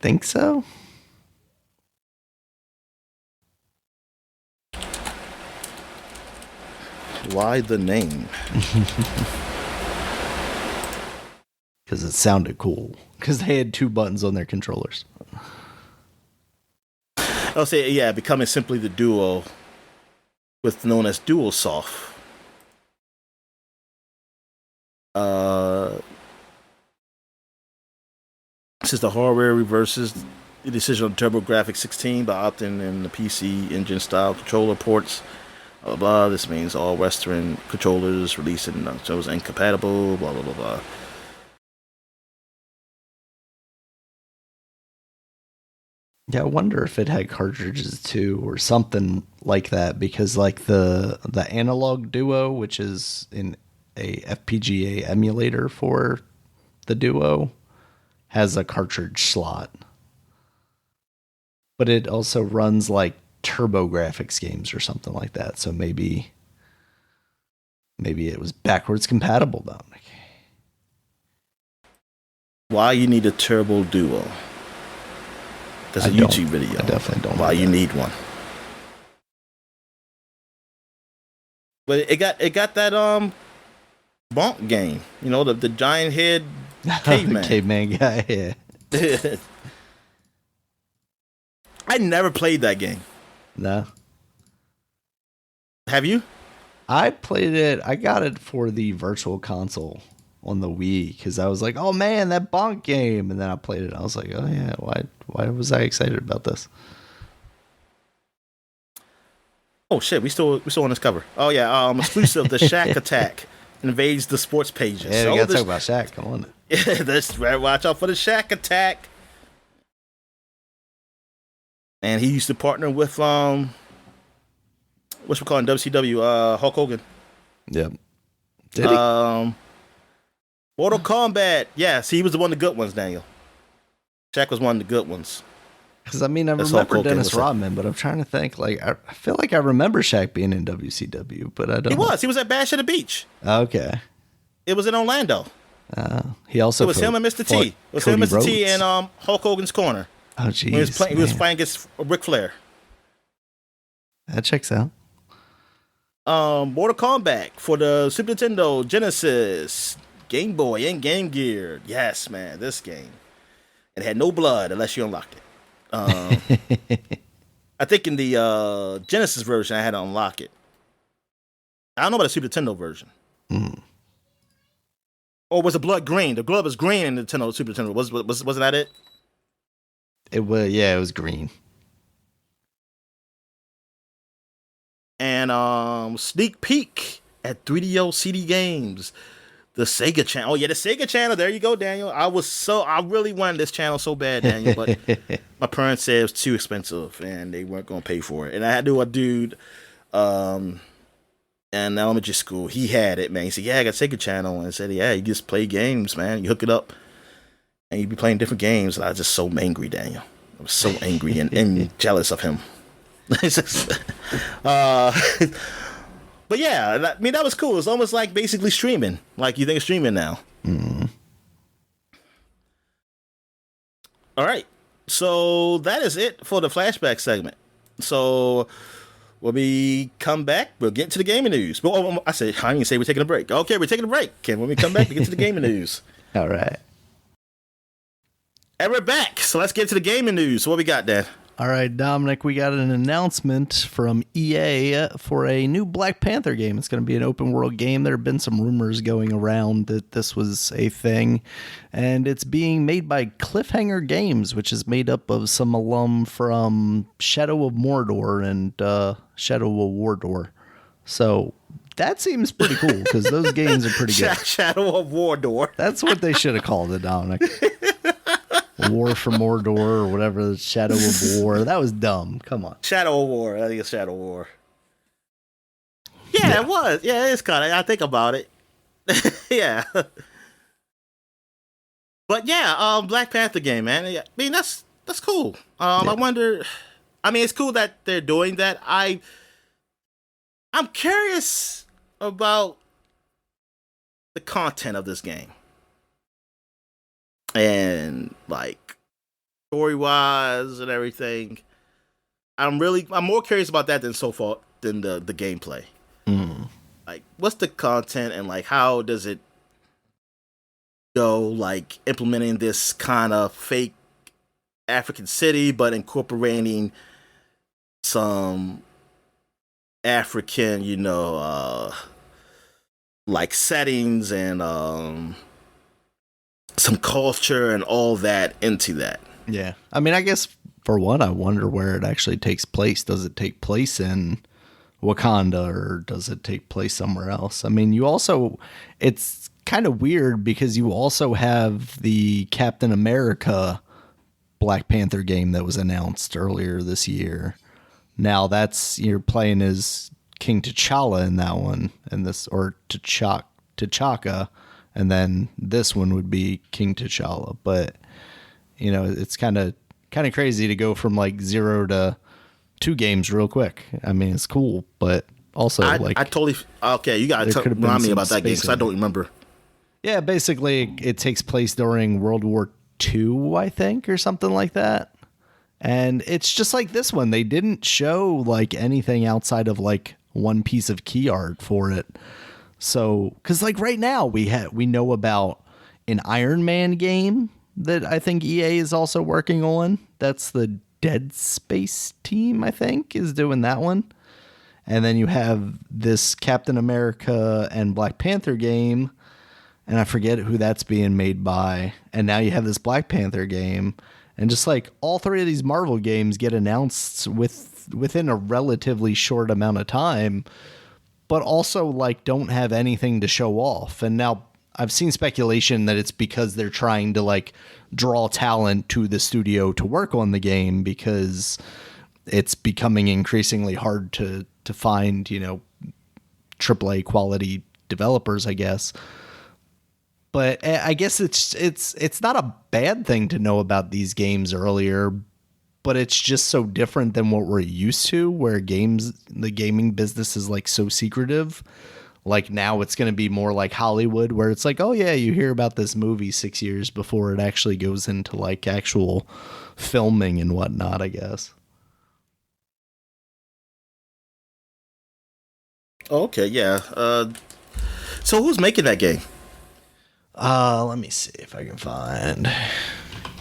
think so. Why the name? Because it sounded cool. Because they had 2 buttons on their controllers. I'll say, yeah, becoming simply the duo, with known as Dual Soft. This is the hardware reverses the decision on TurboGrafx 16 by opting in the PC engine style controller ports. Blah, blah, blah. This means all Western controllers releasing those incompatible. Blah blah blah blah. Yeah, I wonder if it had cartridges too, or something like that, because like the Analog Duo, which is in a FPGA emulator for the Duo, has a cartridge slot, but it also runs like TurboGrafx games or something like that. So maybe it was backwards compatible, Dominic. Why you need a Turbo Duo? There's a YouTube video. I definitely don't. Why you need one? But it got that bonk game. You know, the giant head caveman. Caveman guy. Yeah. I never played that game. No. Have you? I played it. I got it for the Virtual Console on the Wii because I was like, "Oh man, that bonk game!" And then I played it. And I was like, "Oh yeah, why was I excited about this?" Oh shit, we still on this cover. Oh yeah, exclusive. The Shack Attack invades the sports pages. Yeah, we gotta talk about Shack. Come on. Yeah, that's right. Watch out for the Shack Attack. And he used to partner with what's we calling WCW, Hulk Hogan. Yep. Did he? Mortal Kombat. Yes, he was one of the good ones, Daniel. Shaq was one of the good ones. Because I mean, I remember Dennis Rodman, but I'm trying to think. Like, I feel like I remember Shaq being in WCW, but I don't. He was. He was at Bash at the Beach. Okay. It was in Orlando. He also. It was him and Mr. T. It was him and Mr. T in Hulk Hogan's corner. Oh, jeez. He was fighting against Ric Flair. That checks out. Mortal Kombat for the Super Nintendo, Genesis, Game Boy, and Game Gear. Yes, man, this game. It had no blood unless you unlocked it. I think in the Genesis version, I had to unlock it. I don't know about the Super Nintendo version. Or was the blood green? The blood was green in the Nintendo, Super Nintendo. Wasn't that it? It was, yeah, it was green. And sneak peek at 3DO CD Games, the Sega channel. Oh yeah, the Sega channel. There you go, Daniel. I really wanted this channel so bad, Daniel, but my parents said it was too expensive and they weren't gonna pay for it. And I had to a dude, in elementary school. He had it, man. He said, "Yeah, I got a Sega channel," and I said, "Yeah, you just play games, man. You hook it up, and you be playing different games." And I was just so angry, Daniel. I was so angry and jealous of him. But yeah, I mean, that was cool. It's almost like basically streaming. Like you think of streaming now. All right. So that is it for the flashback segment. So when we come back, we'll get to the gaming news. But I didn't even say we're taking a break. Okay, we're taking a break. And when we come back, we get to the gaming news. All right. And we're back. So let's get to the gaming news. So what we got, Dan? All right, Dominic, we got an announcement from EA for a new Black Panther game. It's going to be an open world game. There have been some rumors going around that this was a thing, and it's being made by Cliffhanger Games, which is made up of some alum from Shadow of Mordor and Shadow of Wardor. So that seems pretty cool because those games are pretty good. Shadow of Mordor. That's what they should have called it, Dominic. War for Mordor or whatever, Shadow of War. That was dumb. Come on. Shadow of War. I think it's Shadow of War. Yeah, it was. Yeah, it's kind of. I think about it. Yeah. But yeah, Black Panther game, man. I mean, that's cool. I wonder. I mean, it's cool that they're doing that. I'm curious about the content of this game. And like story wise and everything, I'm more curious about that than the gameplay. Like, what's the content and like how does it go? Like implementing this kind of fake African city, but incorporating some African, like settings and some culture and all that into that. Yeah. I mean, I guess for one, I wonder where it actually takes place. Does it take place in Wakanda or does it take place somewhere else? I mean, it's kind of weird because you also have the Captain America Black Panther game that was announced earlier this year. Now you're playing as King T'Challa in that one, or T'Chaka, and then this one would be King T'Challa. But it's kind of crazy to go from like 0 to 2 games real quick. I mean, it's cool, but also I totally okay. You gotta remind me about that game because I don't remember. Yeah, basically it takes place during World War II, I think, or something like that. And it's just like this one. They didn't show like anything outside of like one piece of key art for it. So, because like right now we know about an Iron Man game that I think EA is also working on. That's the Dead Space team, I think, is doing that one. And then you have this Captain America and Black Panther game, and I forget who that's being made by. And now you have this Black Panther game. And just like all 3 of these Marvel games get announced within a relatively short amount of time, but also like don't have anything to show off. And now I've seen speculation that it's because they're trying to like draw talent to the studio to work on the game because it's becoming increasingly hard to find, AAA quality developers, I guess. But I guess it's not a bad thing to know about these games earlier, but it's just so different than what we're used to, where the gaming business is like so secretive. Like now it's going to be more like Hollywood, where it's like, oh yeah, you hear about this movie 6 years before it actually goes into like actual filming and whatnot, I guess. Okay, yeah. So who's making that game? Let me see if I can find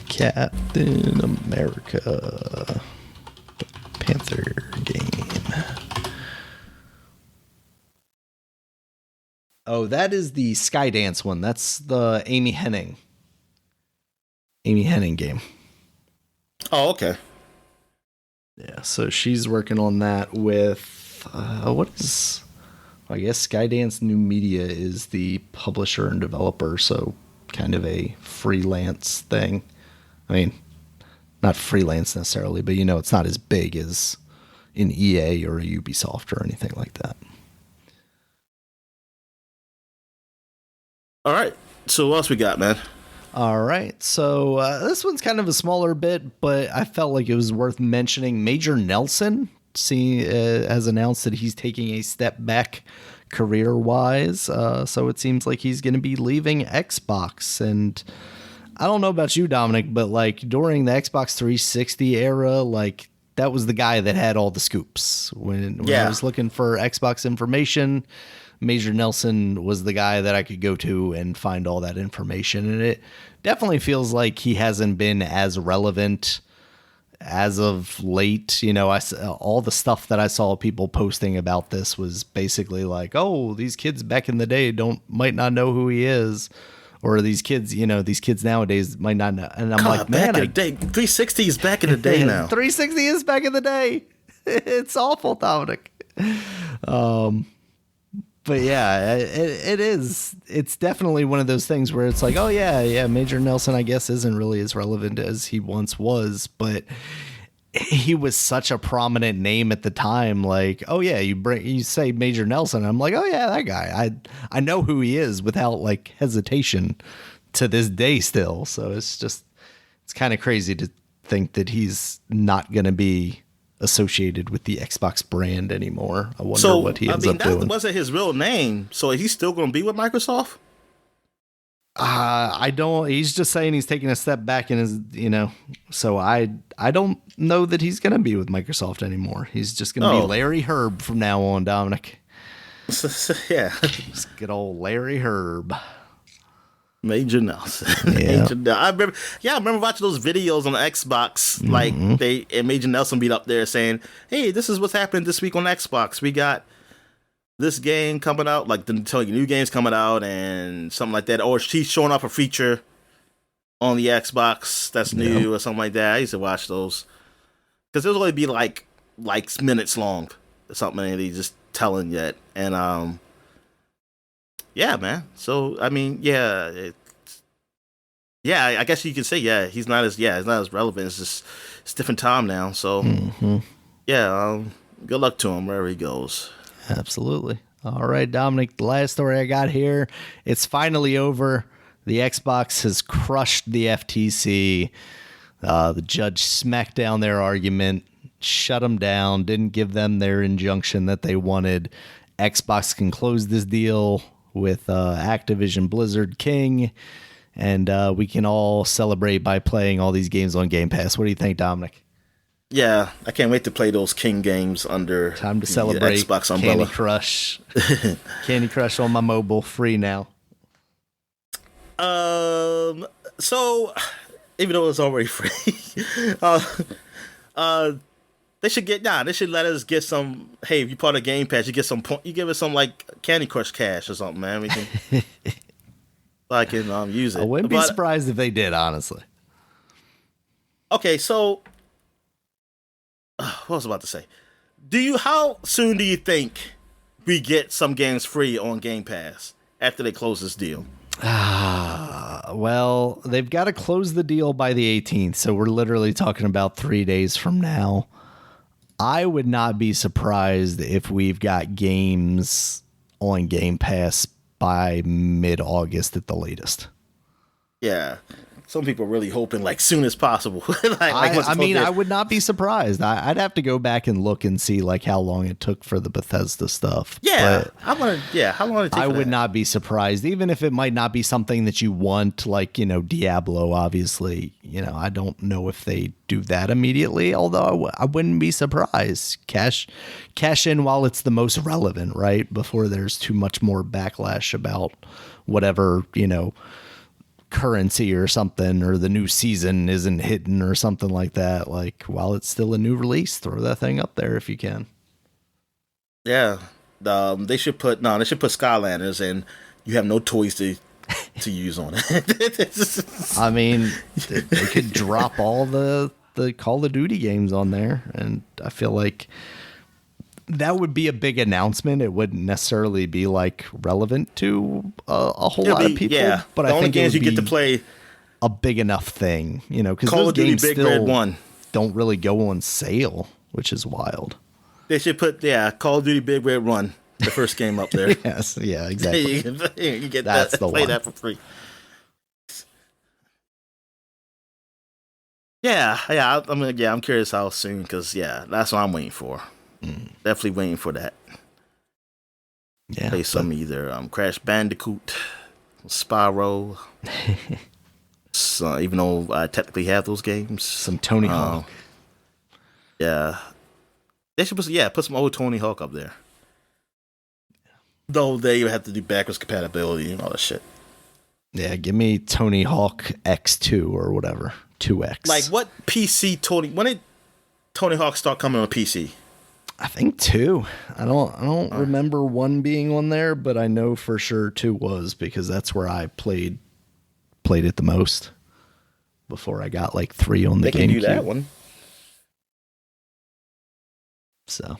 Captain America Panther game. Oh, that is the Skydance one. That's the Amy Hennig game. Oh, okay. Yeah, so she's working on that with I guess Skydance New Media is the publisher and developer, so kind of a freelance thing. I mean, not freelance necessarily, but it's not as big as an EA or a Ubisoft or anything like that. All right. So what else we got, man? All right. So this one's kind of a smaller bit, but I felt like it was worth mentioning. Major Nelson has announced that he's taking a step back career-wise. So it seems like he's going to be leaving Xbox. And I don't know about you, Dominic, but like during the Xbox 360 era, like that was the guy that had all the scoops. When I was looking for Xbox information, Major Nelson was the guy that I could go to and find all that information. And it definitely feels like he hasn't been as relevant as of late. All the stuff that I saw people posting about this was basically like, oh, these kids back in the day might not know who he is. Or these kids nowadays might not know. And I'm like, man, back in the day. 360 is back in the day now. 360 is back in the day. It's awful, Dominic. But yeah, it is. It's definitely one of those things where it's like, oh yeah, Major Nelson, I guess, isn't really as relevant as he once was, but he was such a prominent name at the time. Like, oh yeah, you say Major Nelson, I'm like, oh yeah, that guy. I know who he is without like hesitation to this day still. So it's kind of crazy to think that he's not going to be associated with the Xbox brand anymore. I wonder what he ends up doing. That wasn't his real name. So is he still going to be with Microsoft? I don't. He's just saying he's taking a step back in his, So I don't know that he's going to be with Microsoft anymore. He's just going to be Larry Herb from now on, Dominic. Yeah, just good old Larry Herb. Major Nelson. I remember watching those videos on the Xbox. Like and Major Nelson be up there saying, "Hey, this is what's happening this week on Xbox. We got this game coming out, like the new games coming out, and something like that." Or she's showing off a feature on the Xbox that's new or something like that. I used to watch those because it would only be like minutes long or something, and he's just telling that. And yeah, man. So I mean, I guess you could say, he's not as relevant. It's just it's a different time now. So good luck to him wherever he goes. Absolutely. All right, Dominic. The last story I got here. It's finally over. The Xbox has crushed the FTC. The judge smacked down their argument, shut them down, didn't give them their injunction that they wanted. Xbox can close this deal with Activision Blizzard King, and we can all celebrate by playing all these games on Game Pass. What do you think, Dominic? Yeah, I can't wait to play those King games under time to celebrate Xbox umbrella. Candy Crush. Candy Crush on my mobile, free now. So even though it's already free, they should let us get some. Hey, if you're part of Game Pass, you get some point. You give us some like Candy Crush cash or something, man. We can. I can use it. I wouldn't be surprised if they did, honestly. Okay, so what was I about to say? How soon do you think we get some games free on Game Pass after they close this deal? Well, they've got to close the deal by the 18th, so we're literally talking about 3 days from now. I would not be surprised if we've got games on Game Pass by mid-August at the latest. Yeah. Some people are really hoping like soon as possible. I would not be surprised. I'd have to go back and look and see like how long it took for the Bethesda stuff. Yeah, how long did it take? I would not be surprised, even if it might not be something that you want, like Diablo. Obviously, I don't know if they do that immediately. Although I wouldn't be surprised. Cash in while it's the most relevant, right? Before there's too much more backlash about whatever currency or something, or the new season isn't hitting or something like that. Like while it's still a new release, throw that thing up there if you can. Yeah, they should put Skylanders, and you have no toys to use on it. I mean, they could drop all the Call of Duty games on there, and I feel like that would be a big announcement. It wouldn't necessarily be like relevant to a whole lot of people. Yeah, but I think games you get to play a big enough thing, because Call those of Duty games Big still Red 1 don't really go on sale, which is wild. They should put Call of Duty Big Red 1, the first game up there. Yes, yeah, exactly. you get That's that, the play one. That for free. I'm curious how soon, because that's what I'm waiting for. Definitely waiting for that. Yeah, play some either Crash Bandicoot, Spyro. So, even though I technically have those games, some Tony Hawk. Yeah, they should put some old Tony Hawk up there. Though they have to do backwards compatibility and all that shit. Yeah, give me Tony Hawk X2 or whatever, 2X. Like what PC when did Tony Hawk start coming on PC? I think 2. I don't remember 1 being on there, but I know for sure 2 was, because that's where I played it the most before I got like 3 on the GameCube. They can do that one. So,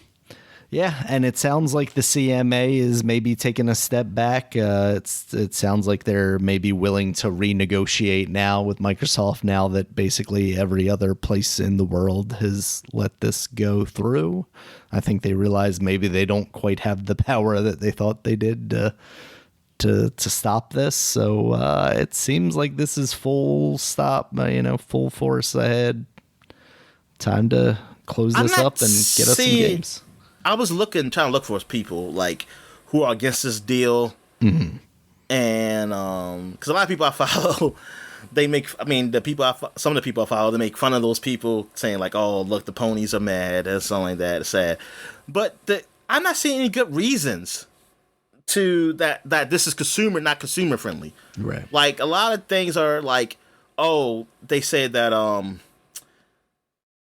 yeah, and it sounds like the CMA is maybe taking a step back. It sounds like they're maybe willing to renegotiate now with Microsoft, now that basically every other place in the world has let this go through. I think they realize maybe they don't quite have the power that they thought they did to stop this. So it seems like this is full stop, full force ahead. Time to close this up and get us some games. I was trying to look for people like who are against this deal, and because a lot of people I follow, some of the people I follow, they make fun of those people, saying like, "Oh, look, the ponies are mad," and something like that. It's sad, but I'm not seeing any good reasons to that this is consumer, not consumer friendly. Right. Like a lot of things are like, oh, they said that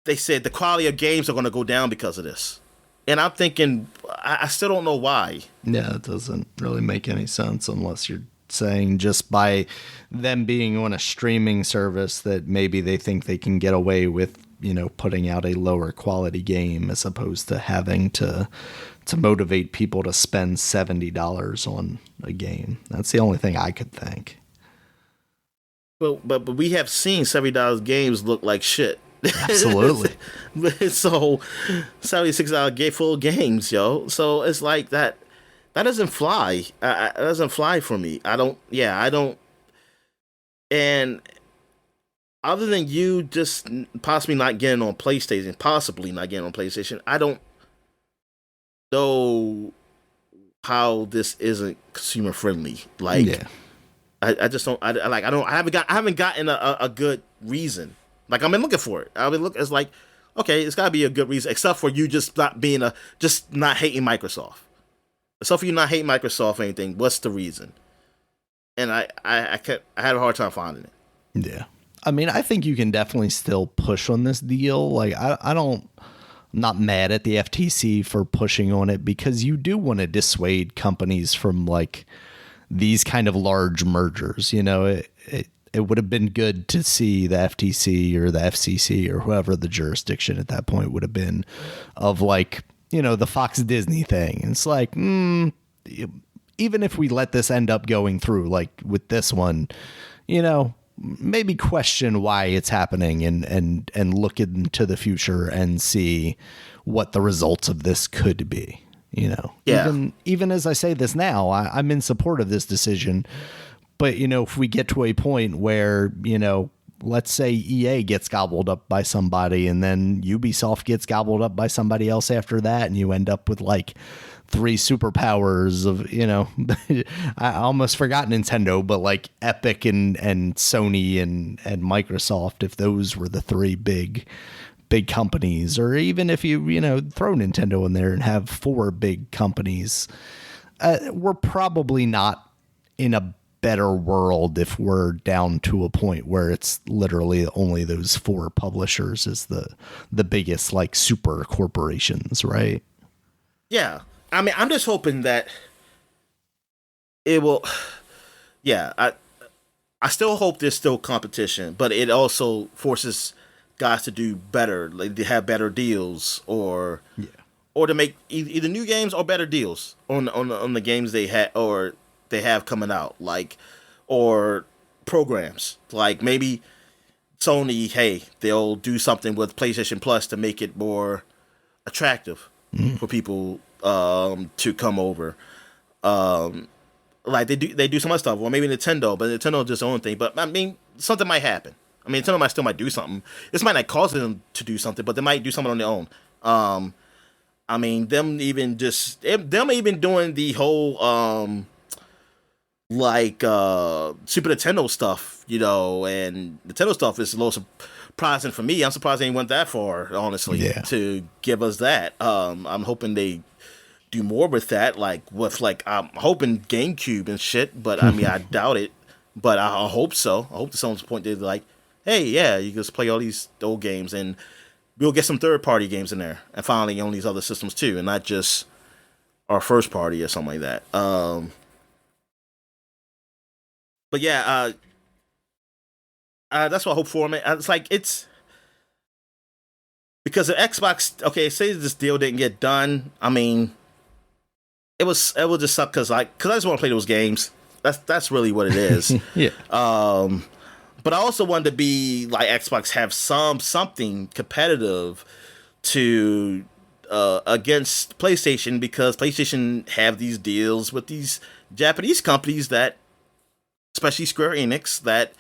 they said the quality of games are going to go down because of this, and I'm thinking I still don't know why. Yeah, it doesn't really make any sense unless you're saying just by them being on a streaming service that maybe they think they can get away with, putting out a lower quality game as opposed to having to motivate people to spend $70 on a game. That's the only thing I could think. But we have seen $70 games look like shit. Absolutely. So $76 full games, yo. So it's like that doesn't fly. It doesn't fly for me. I don't. And other than you just possibly not getting on PlayStation, I don't know how this isn't consumer friendly. Like, yeah. I just don't. I haven't gotten a good reason. Like, I've been looking for it. I've been looking. It's like, okay, it's gotta be a good reason, except for you just not hating Microsoft. Except for you not hating Microsoft or anything. What's the reason? And I had a hard time finding it. Yeah. I mean, I think you can definitely still push on this deal. Like, I'm not mad at the FTC for pushing on it because you do want to dissuade companies from like these kind of large mergers. It would have been good to see the FTC or the FCC or whoever the jurisdiction at that point would have been of like, the Fox Disney thing. And it's like, even if we let this end up going through, like with this one, maybe question why it's happening and look into the future and see what the results of this could be. Yeah. Even as I say this now, I'm in support of this decision. But, if we get to a point where, let's say EA gets gobbled up by somebody and then Ubisoft gets gobbled up by somebody else after that, and you end up with like 3 superpowers of, I almost forgot Nintendo, but like Epic and Sony and Microsoft, if those were the 3 big companies, or even if you throw Nintendo in there and have 4 big companies, we're probably not in a better world if we're down to a point where it's literally only those 4 publishers as the biggest like super corporations, right? Yeah. I mean, I'm just hoping that it will. Yeah, I still hope there's still competition, but it also forces guys to do better, like to have better deals, or to make either new games or better deals on the games they have coming out, like, or programs. Like maybe Sony, hey, they'll do something with PlayStation Plus to make it more attractive for people to come over. Like they do some other stuff, or maybe Nintendo, but Nintendo does their own thing. But I mean, something might happen. I mean, Nintendo might do something. This might not cause them to do something, but they might do something on their own. I mean, them even doing the whole like Super Nintendo stuff, and Nintendo stuff is a little surprising for me. I'm surprised they went that far, honestly, to give us that. I'm hoping they do more with that, like with I'm hoping GameCube and shit, but I mean I doubt it. But I hope so. I hope to some point they're like, hey, yeah, you can just play all these old games, and we'll get some third-party games in there, and finally on these other systems too, and not just our first party or something like that. But yeah, that's what I hope for, man. It's like it's because the Xbox. Okay, say this deal didn't get done. I mean, it will just suck because I just want to play those games. That's really what it is. Yeah. But I also wanted to be like Xbox have something competitive to against PlayStation, because PlayStation have these deals with these Japanese companies that, especially Square Enix, that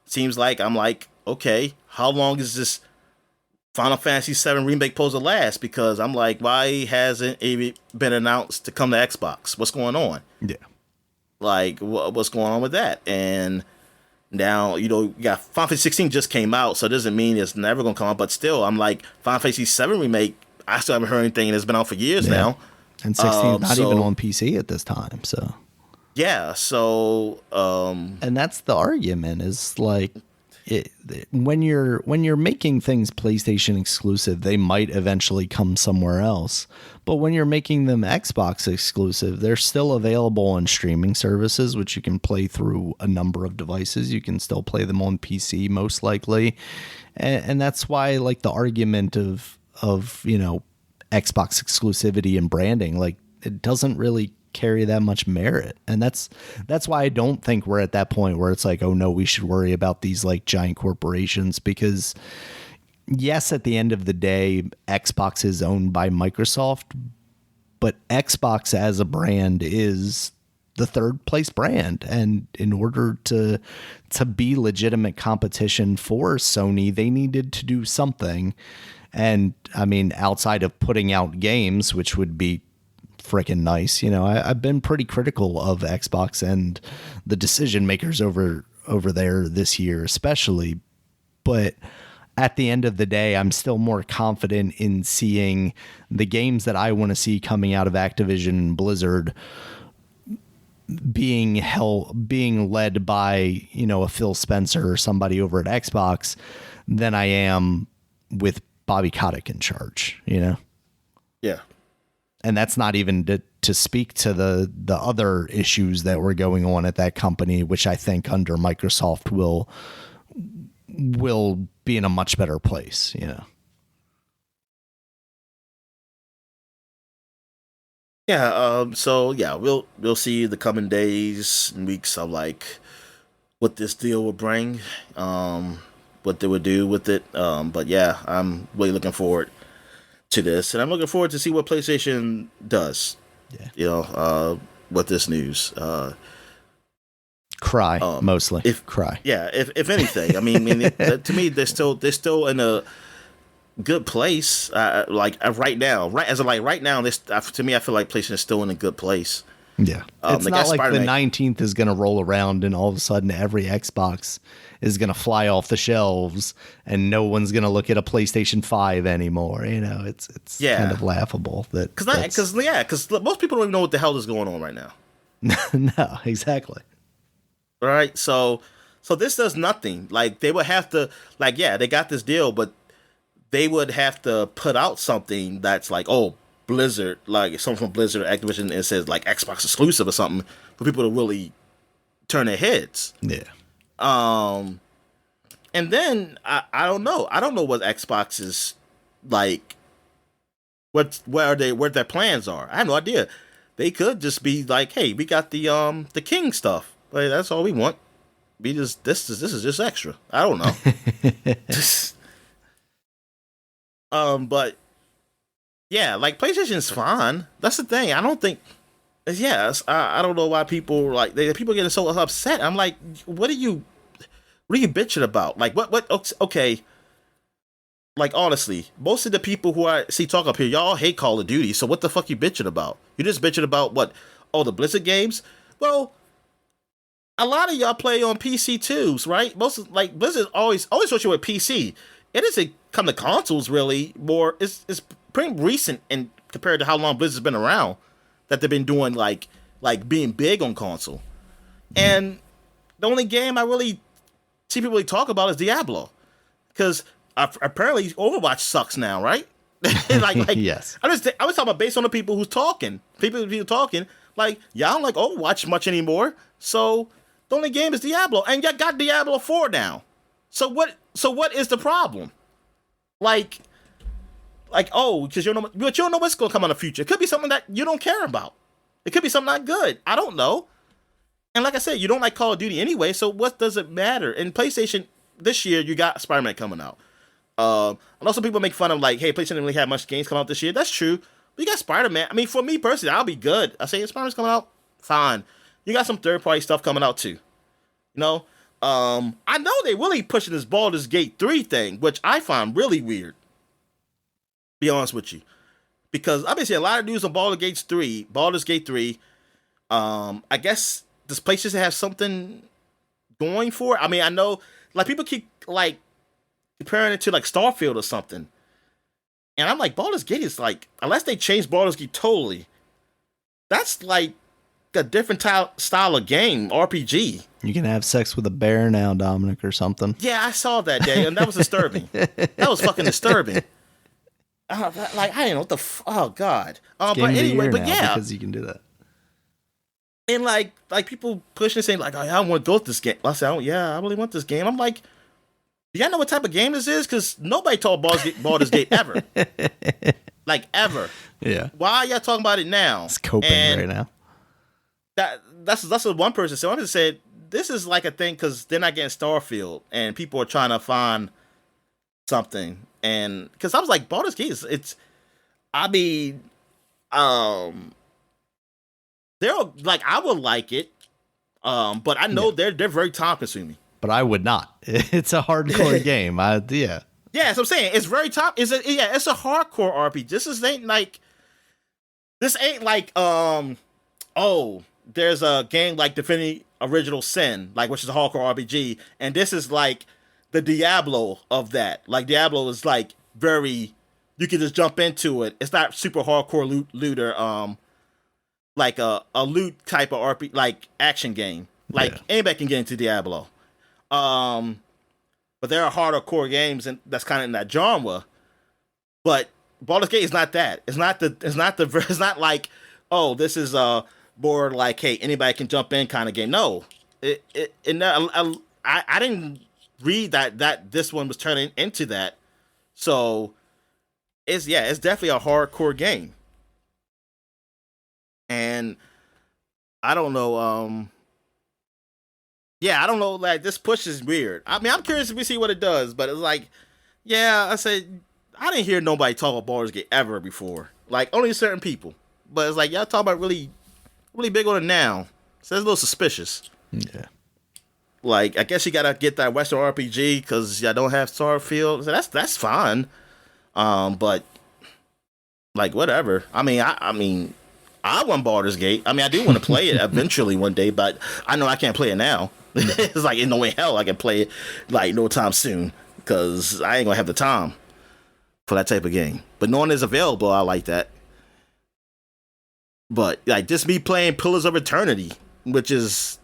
seems like I'm like, okay, how long is this Final Fantasy VII Remake supposed to last? Because I'm like, why hasn't it been announced to come to Xbox? What's going on? Yeah. Like, what's going on with that? And now, you got Final Fantasy 16 just came out, so it doesn't mean it's never going to come out. But still, I'm like, Final Fantasy VII Remake, I still haven't heard anything, and it's been out for years now. And 16 is not even So on PC at this time, so. yeah, so And that's the argument is like when you're making things PlayStation exclusive, they might eventually come somewhere else. But when you're making them Xbox exclusive, they're still available on streaming services, which you can play through a number of devices. You can still play them on PC most likely. And that's why like the argument of Xbox exclusivity and branding, like it doesn't really carry that much merit. And that's why I don't think we're at that point where it's like, oh no, we should worry about these like giant corporations, because yes, at the end of the day, Xbox is owned by Microsoft, but Xbox as a brand is the third place brand. And in order to be legitimate competition for Sony, they needed to do something. And I mean, outside of putting out games, which would be freaking nice, I've been pretty critical of Xbox and the decision makers over there this year, especially. But at the end of the day, I'm still more confident in seeing the games that I want to see coming out of Activision and Blizzard being led by, a Phil Spencer or somebody over at Xbox than I am with Bobby Kotick in charge, Yeah. And that's not even to speak to the other issues that were going on at that company, which I think under Microsoft will be in a much better place, Yeah, so yeah, we'll see the coming days and weeks of like what this deal will bring, what they would do with it. But yeah, I'm really looking forward to this, and I'm looking forward to see what PlayStation does. Yeah. With this news. Cry mostly. Cry. Yeah, if anything, I mean, to me, they're still in a good place. Right now, right now, this to me, I feel like PlayStation is still in a good place. Yeah, it's not like the 19th is going to roll around and all of a sudden every Xbox is going to fly off the shelves and no one's going to look at a PlayStation 5 anymore. It's kind of laughable because most people don't even know what the hell is going on right now. No, exactly. Right, so this does nothing. Like they would have to, they got this deal, but they would have to put out something that's like, oh, Blizzard, like something from Blizzard or Activision, and says like Xbox exclusive or something for people to really turn their heads. Yeah. And then I don't know what Xbox is like. Where their plans are. I have no idea. They could just be like, hey, we got the King stuff. Like, that's all we want. This is just extra. I don't know. But yeah, like PlayStation's fine. That's the thing. I don't think. Yes, I don't know why people people getting so upset. I'm like, what are you bitching about? Like, what? Okay. Like, honestly, most of the people who I see talk up here, y'all hate Call of Duty. So what the fuck you bitching about? You just bitching about what? Oh, the Blizzard games? Well, a lot of y'all play on PC too, right? Blizzard always push you with PC. It doesn't come to consoles really more. It's pretty recent and compared to how long Blizzard's been around that they've been doing like being big on console. And the only game I really see people really talk about is Diablo, because apparently Overwatch sucks now, right? Yes. I was talking about based on the people who's talking. People talking like, yeah, I don't like Overwatch much anymore. So the only game is Diablo, and you got Diablo 4 now. So what is the problem? Because you don't know what's going to come in the future. It could be something that you don't care about. It could be something not good. I don't know. And like I said, you don't like Call of Duty anyway, so what does it matter? In PlayStation this year, you got Spider-Man coming out. I know some people make fun of like, hey, PlayStation didn't really have much games come out this year. That's true. But you got Spider-Man. I mean, for me personally, I'll be good. I say Spider-Man's coming out, fine. You got some third-party stuff coming out too. I know they really pushing this Baldur's Gate 3 thing, which I find really weird. Be honest with you, because I've been seeing a lot of news on Baldur's Gate 3. I guess this place just have something going for it. I mean, I know like people keep like comparing it to like Starfield or something, and I'm like, Baldur's Gate is like, unless they change Baldur's Gate totally, That's like a different style of game, RPG. You can have sex with a bear now, Dominic, or something. Yeah, I saw that, Daniel, and that was disturbing. That was fucking disturbing. Like, I didn't know what the oh god. But anyway, but yeah, because you can do that. And like people pushing saying like, oh, I want to go with this game. I said, oh yeah, I really want this game. I'm like, do y'all know what type of game this is? Because nobody told Baldur's Gate ever, like ever. Yeah. Why are y'all talking about it now? It's coping right now. That's what one person said. One person said this is like a thing because they're not getting Starfield, and people are trying to find something. And because I was like, Baldur's Gate it's I mean, they're like, I would like it, but I know they're very time consuming. But I would not. It's a hardcore game. Yeah. Yeah, that's what I'm saying. It's very top. It's a hardcore RPG. This ain't like there's a game like Divinity Original Sin, like, which is a hardcore RPG, and this is like the Diablo of that. Like, Diablo is like very, you can just jump into it. It's not super hardcore looter, like a loot type of RPG, like action game. Like anybody can get into Diablo. But there are harder core games and that's kind of in that genre. But Baldur's Gate is not that. It's not like, oh, this is more like, hey, anybody can jump in kind of game. No, I didn't read that this one was turning into that. So it's definitely a hardcore game. And I don't know, I don't know, like, this push is weird. I mean, I'm curious if we see what it does, but it's like, I said, I didn't hear nobody talk about Baldur's Gate ever before. Like, only certain people. But it's like, y'all talk about really, really big on it now. So it's a little suspicious. Yeah. Like, I guess you gotta get that Western RPG because y'all don't have Starfield. So that's fine. But, like, whatever. I mean, I want Baldur's Gate. I mean, I do want to play it eventually one day, but I know I can't play it now. It's like, in no way in hell I can play it, like, no time soon, because I ain't gonna have the time for that type of game. But knowing it's available, I like that. But like, just me playing Pillars of Eternity, which is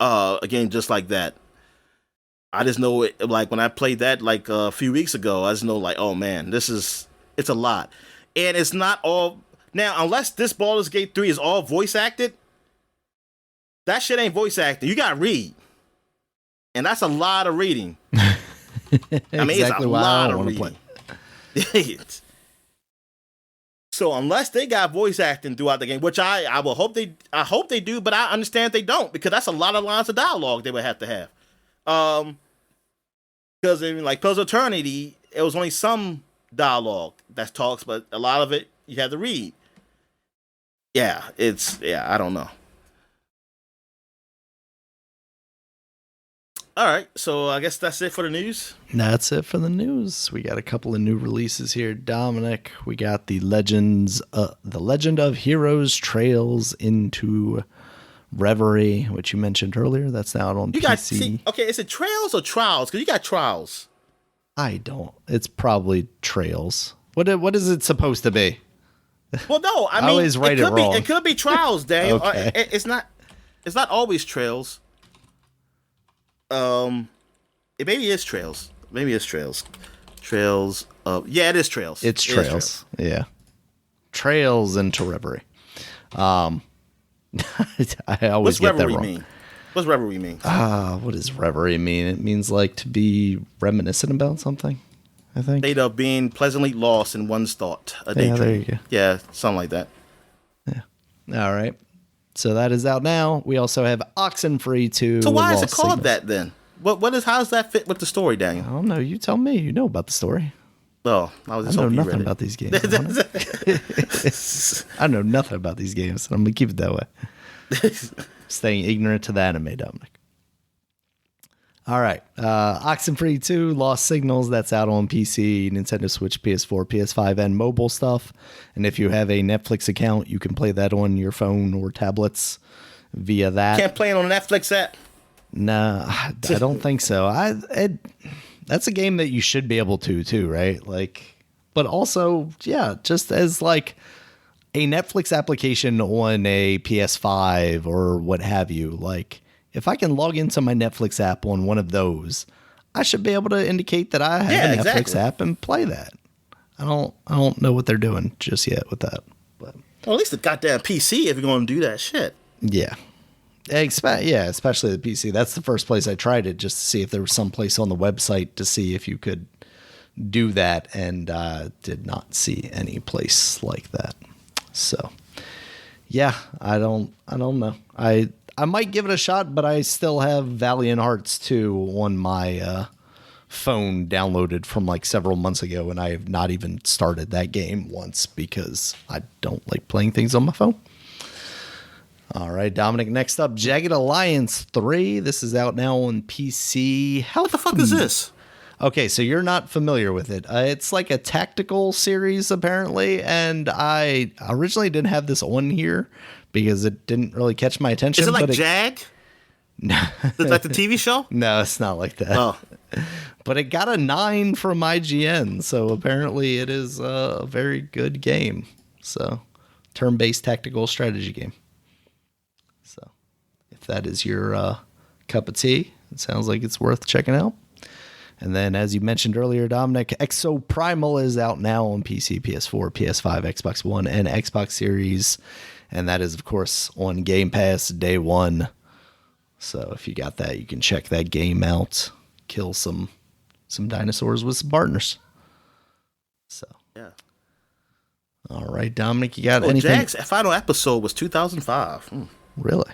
a game just like that. I just know it, like, when I played that like a few weeks ago, I just know, like, oh man, it's a lot. And it's not all now, unless this Baldur's Gate 3 is all voice acted. That shit ain't voice acting. You gotta read. And that's a lot of reading. I mean, it's a lot of reading. So unless they got voice acting throughout the game, which I hope they do, but I understand they don't, because that's a lot of lines of dialogue they would have to have. Because in like Pillars of Eternity, it was only some dialogue that talks, but a lot of it you had to read. I don't know. All right, so I guess that's it for the news. That's it for the news. We got a couple of new releases here, Dominic. We got the Legend of Heroes Trails into Reverie, which you mentioned earlier. That's now out on PC. Okay, is it Trails or Trials? Because you got Trials. I don't. It's probably Trails. What is it supposed to be? Well, no, I mean, always write it wrong. It could be Trials, Daniel. Okay. It's not always Trails. Maybe it's Trails. Maybe it's Trails. Trails. It is Trails. It's Trails. Yeah. Trails into Reverie. I always get that wrong. What's Reverie mean? What does Reverie mean? It means like to be reminiscent about something, I think. State of being pleasantly lost in one's thought. A daydream. There you go. Yeah, something like that. Yeah. All right. So that is out now. We also have Oxenfree 2. So why is it called that then? How does that fit with the story, Daniel? I don't know. You tell me. You know about the story. Oh, I know nothing about these games. I know nothing about these games, and I'm going to keep it that way. Staying ignorant to the anime, Dominic. All right. Oxenfree 2, Lost Signals. That's out on PC, Nintendo Switch, PS4, PS5, and mobile stuff. And if you have a Netflix account, you can play that on your phone or tablets via that. Can't play it on a Netflix app? No, I don't think so. That's a game that you should be able to, too, right? Like, but also, yeah, just as like a Netflix application on a PS5 or what have you, like if I can log into my Netflix app on one of those, I should be able to indicate that I have a Netflix app and play that. I don't know what they're doing just yet with that. But well, at least the goddamn PC if you're going to do that shit. Yeah. Especially the PC. That's the first place I tried it, just to see if there was some place on the website to see if you could do that, and did not see any place like that. So, yeah, I don't know. I might give it a shot, but I still have Valiant Hearts 2 on my phone downloaded from like several months ago, and I have not even started that game once because I don't like playing things on my phone. All right, Dominic, next up, Jagged Alliance 3. This is out now on PC. What the fuck is this? Okay, so you're not familiar with it. It's like a tactical series, apparently, and I originally didn't have this on here because it didn't really catch my attention. Is it like Jag? No. It's like the TV show? No, it's not like that. Oh. But it got a 9 from IGN, so apparently it is a very good game. So, turn-based tactical strategy game. So, if that is your cup of tea, it sounds like it's worth checking out. And then, as you mentioned earlier, Dominic, Exoprimal is out now on PC, PS4, PS5, Xbox One, and Xbox Series. And that is, of course, on Game Pass day one. So if you got that, you can check that game out, kill some dinosaurs with some partners. So, yeah. All right, Dominic, you got anything? Jag's final episode was 2005. Really?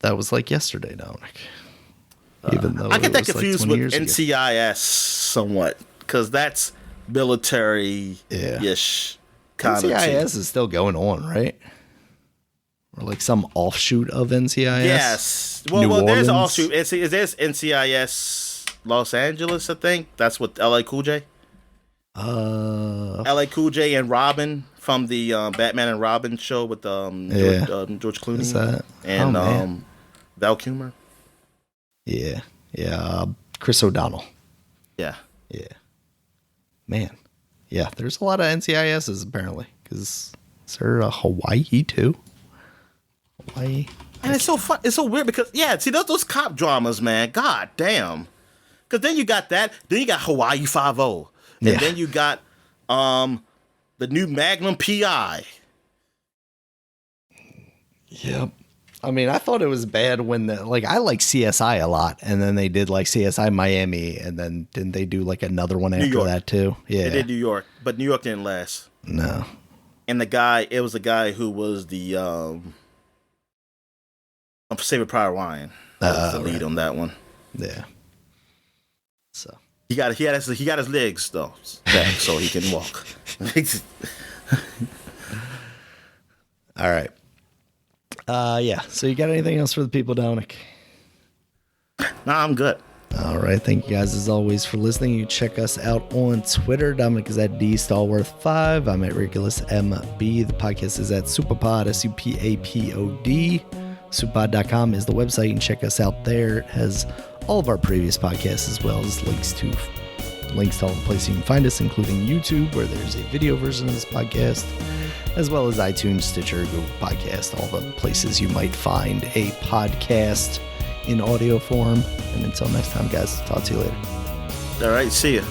That was like yesterday, Dominic. Even though I get that confused like with NCIS somewhat, because that's military-ish kind of NCIS is still going on, right? Or like some offshoot of NCIS? Yes. Well, there's an offshoot. There's NCIS Los Angeles, I think. That's what LA Cool J. LA Cool J and Robin from the Batman and Robin show with George Clooney. Is that? And Val Kilmer. Yeah. Chris O'Donnell. Yeah. Man. Yeah, there's a lot of NCISs apparently. Because is there a Hawaii too? Hawaii. And it's so fun. It's so weird because see those cop dramas, man. God damn. Because then you got that. Then you got Hawaii 5-0. And then you got the new Magnum PI. Yep. I mean, I thought it was bad when I like CSI a lot, and then they did like CSI Miami, and then didn't they do like another one after that too? Yeah, they did New York, but New York didn't last. No. And it was the guy who was the Saving Private Ryan. That was the lead on that one. Yeah. So he got his legs though back, so he can walk. All right. So you got anything else for the people, Dominic? Nah, I'm good. All right. Thank you guys as always for listening. You check us out on Twitter. Dominic is at DStallworth5. I'm at Regulus MB. The podcast is at Supapod, SUPAPOD. Supapod.com is the website. You can check us out there. It has all of our previous podcasts as well as links to all the places you can find us, including YouTube, where there's a video version of this podcast, as well as iTunes, Stitcher, Google Podcast, all the places you might find a podcast in audio form. And until next time, guys, talk to you later. All right, see ya.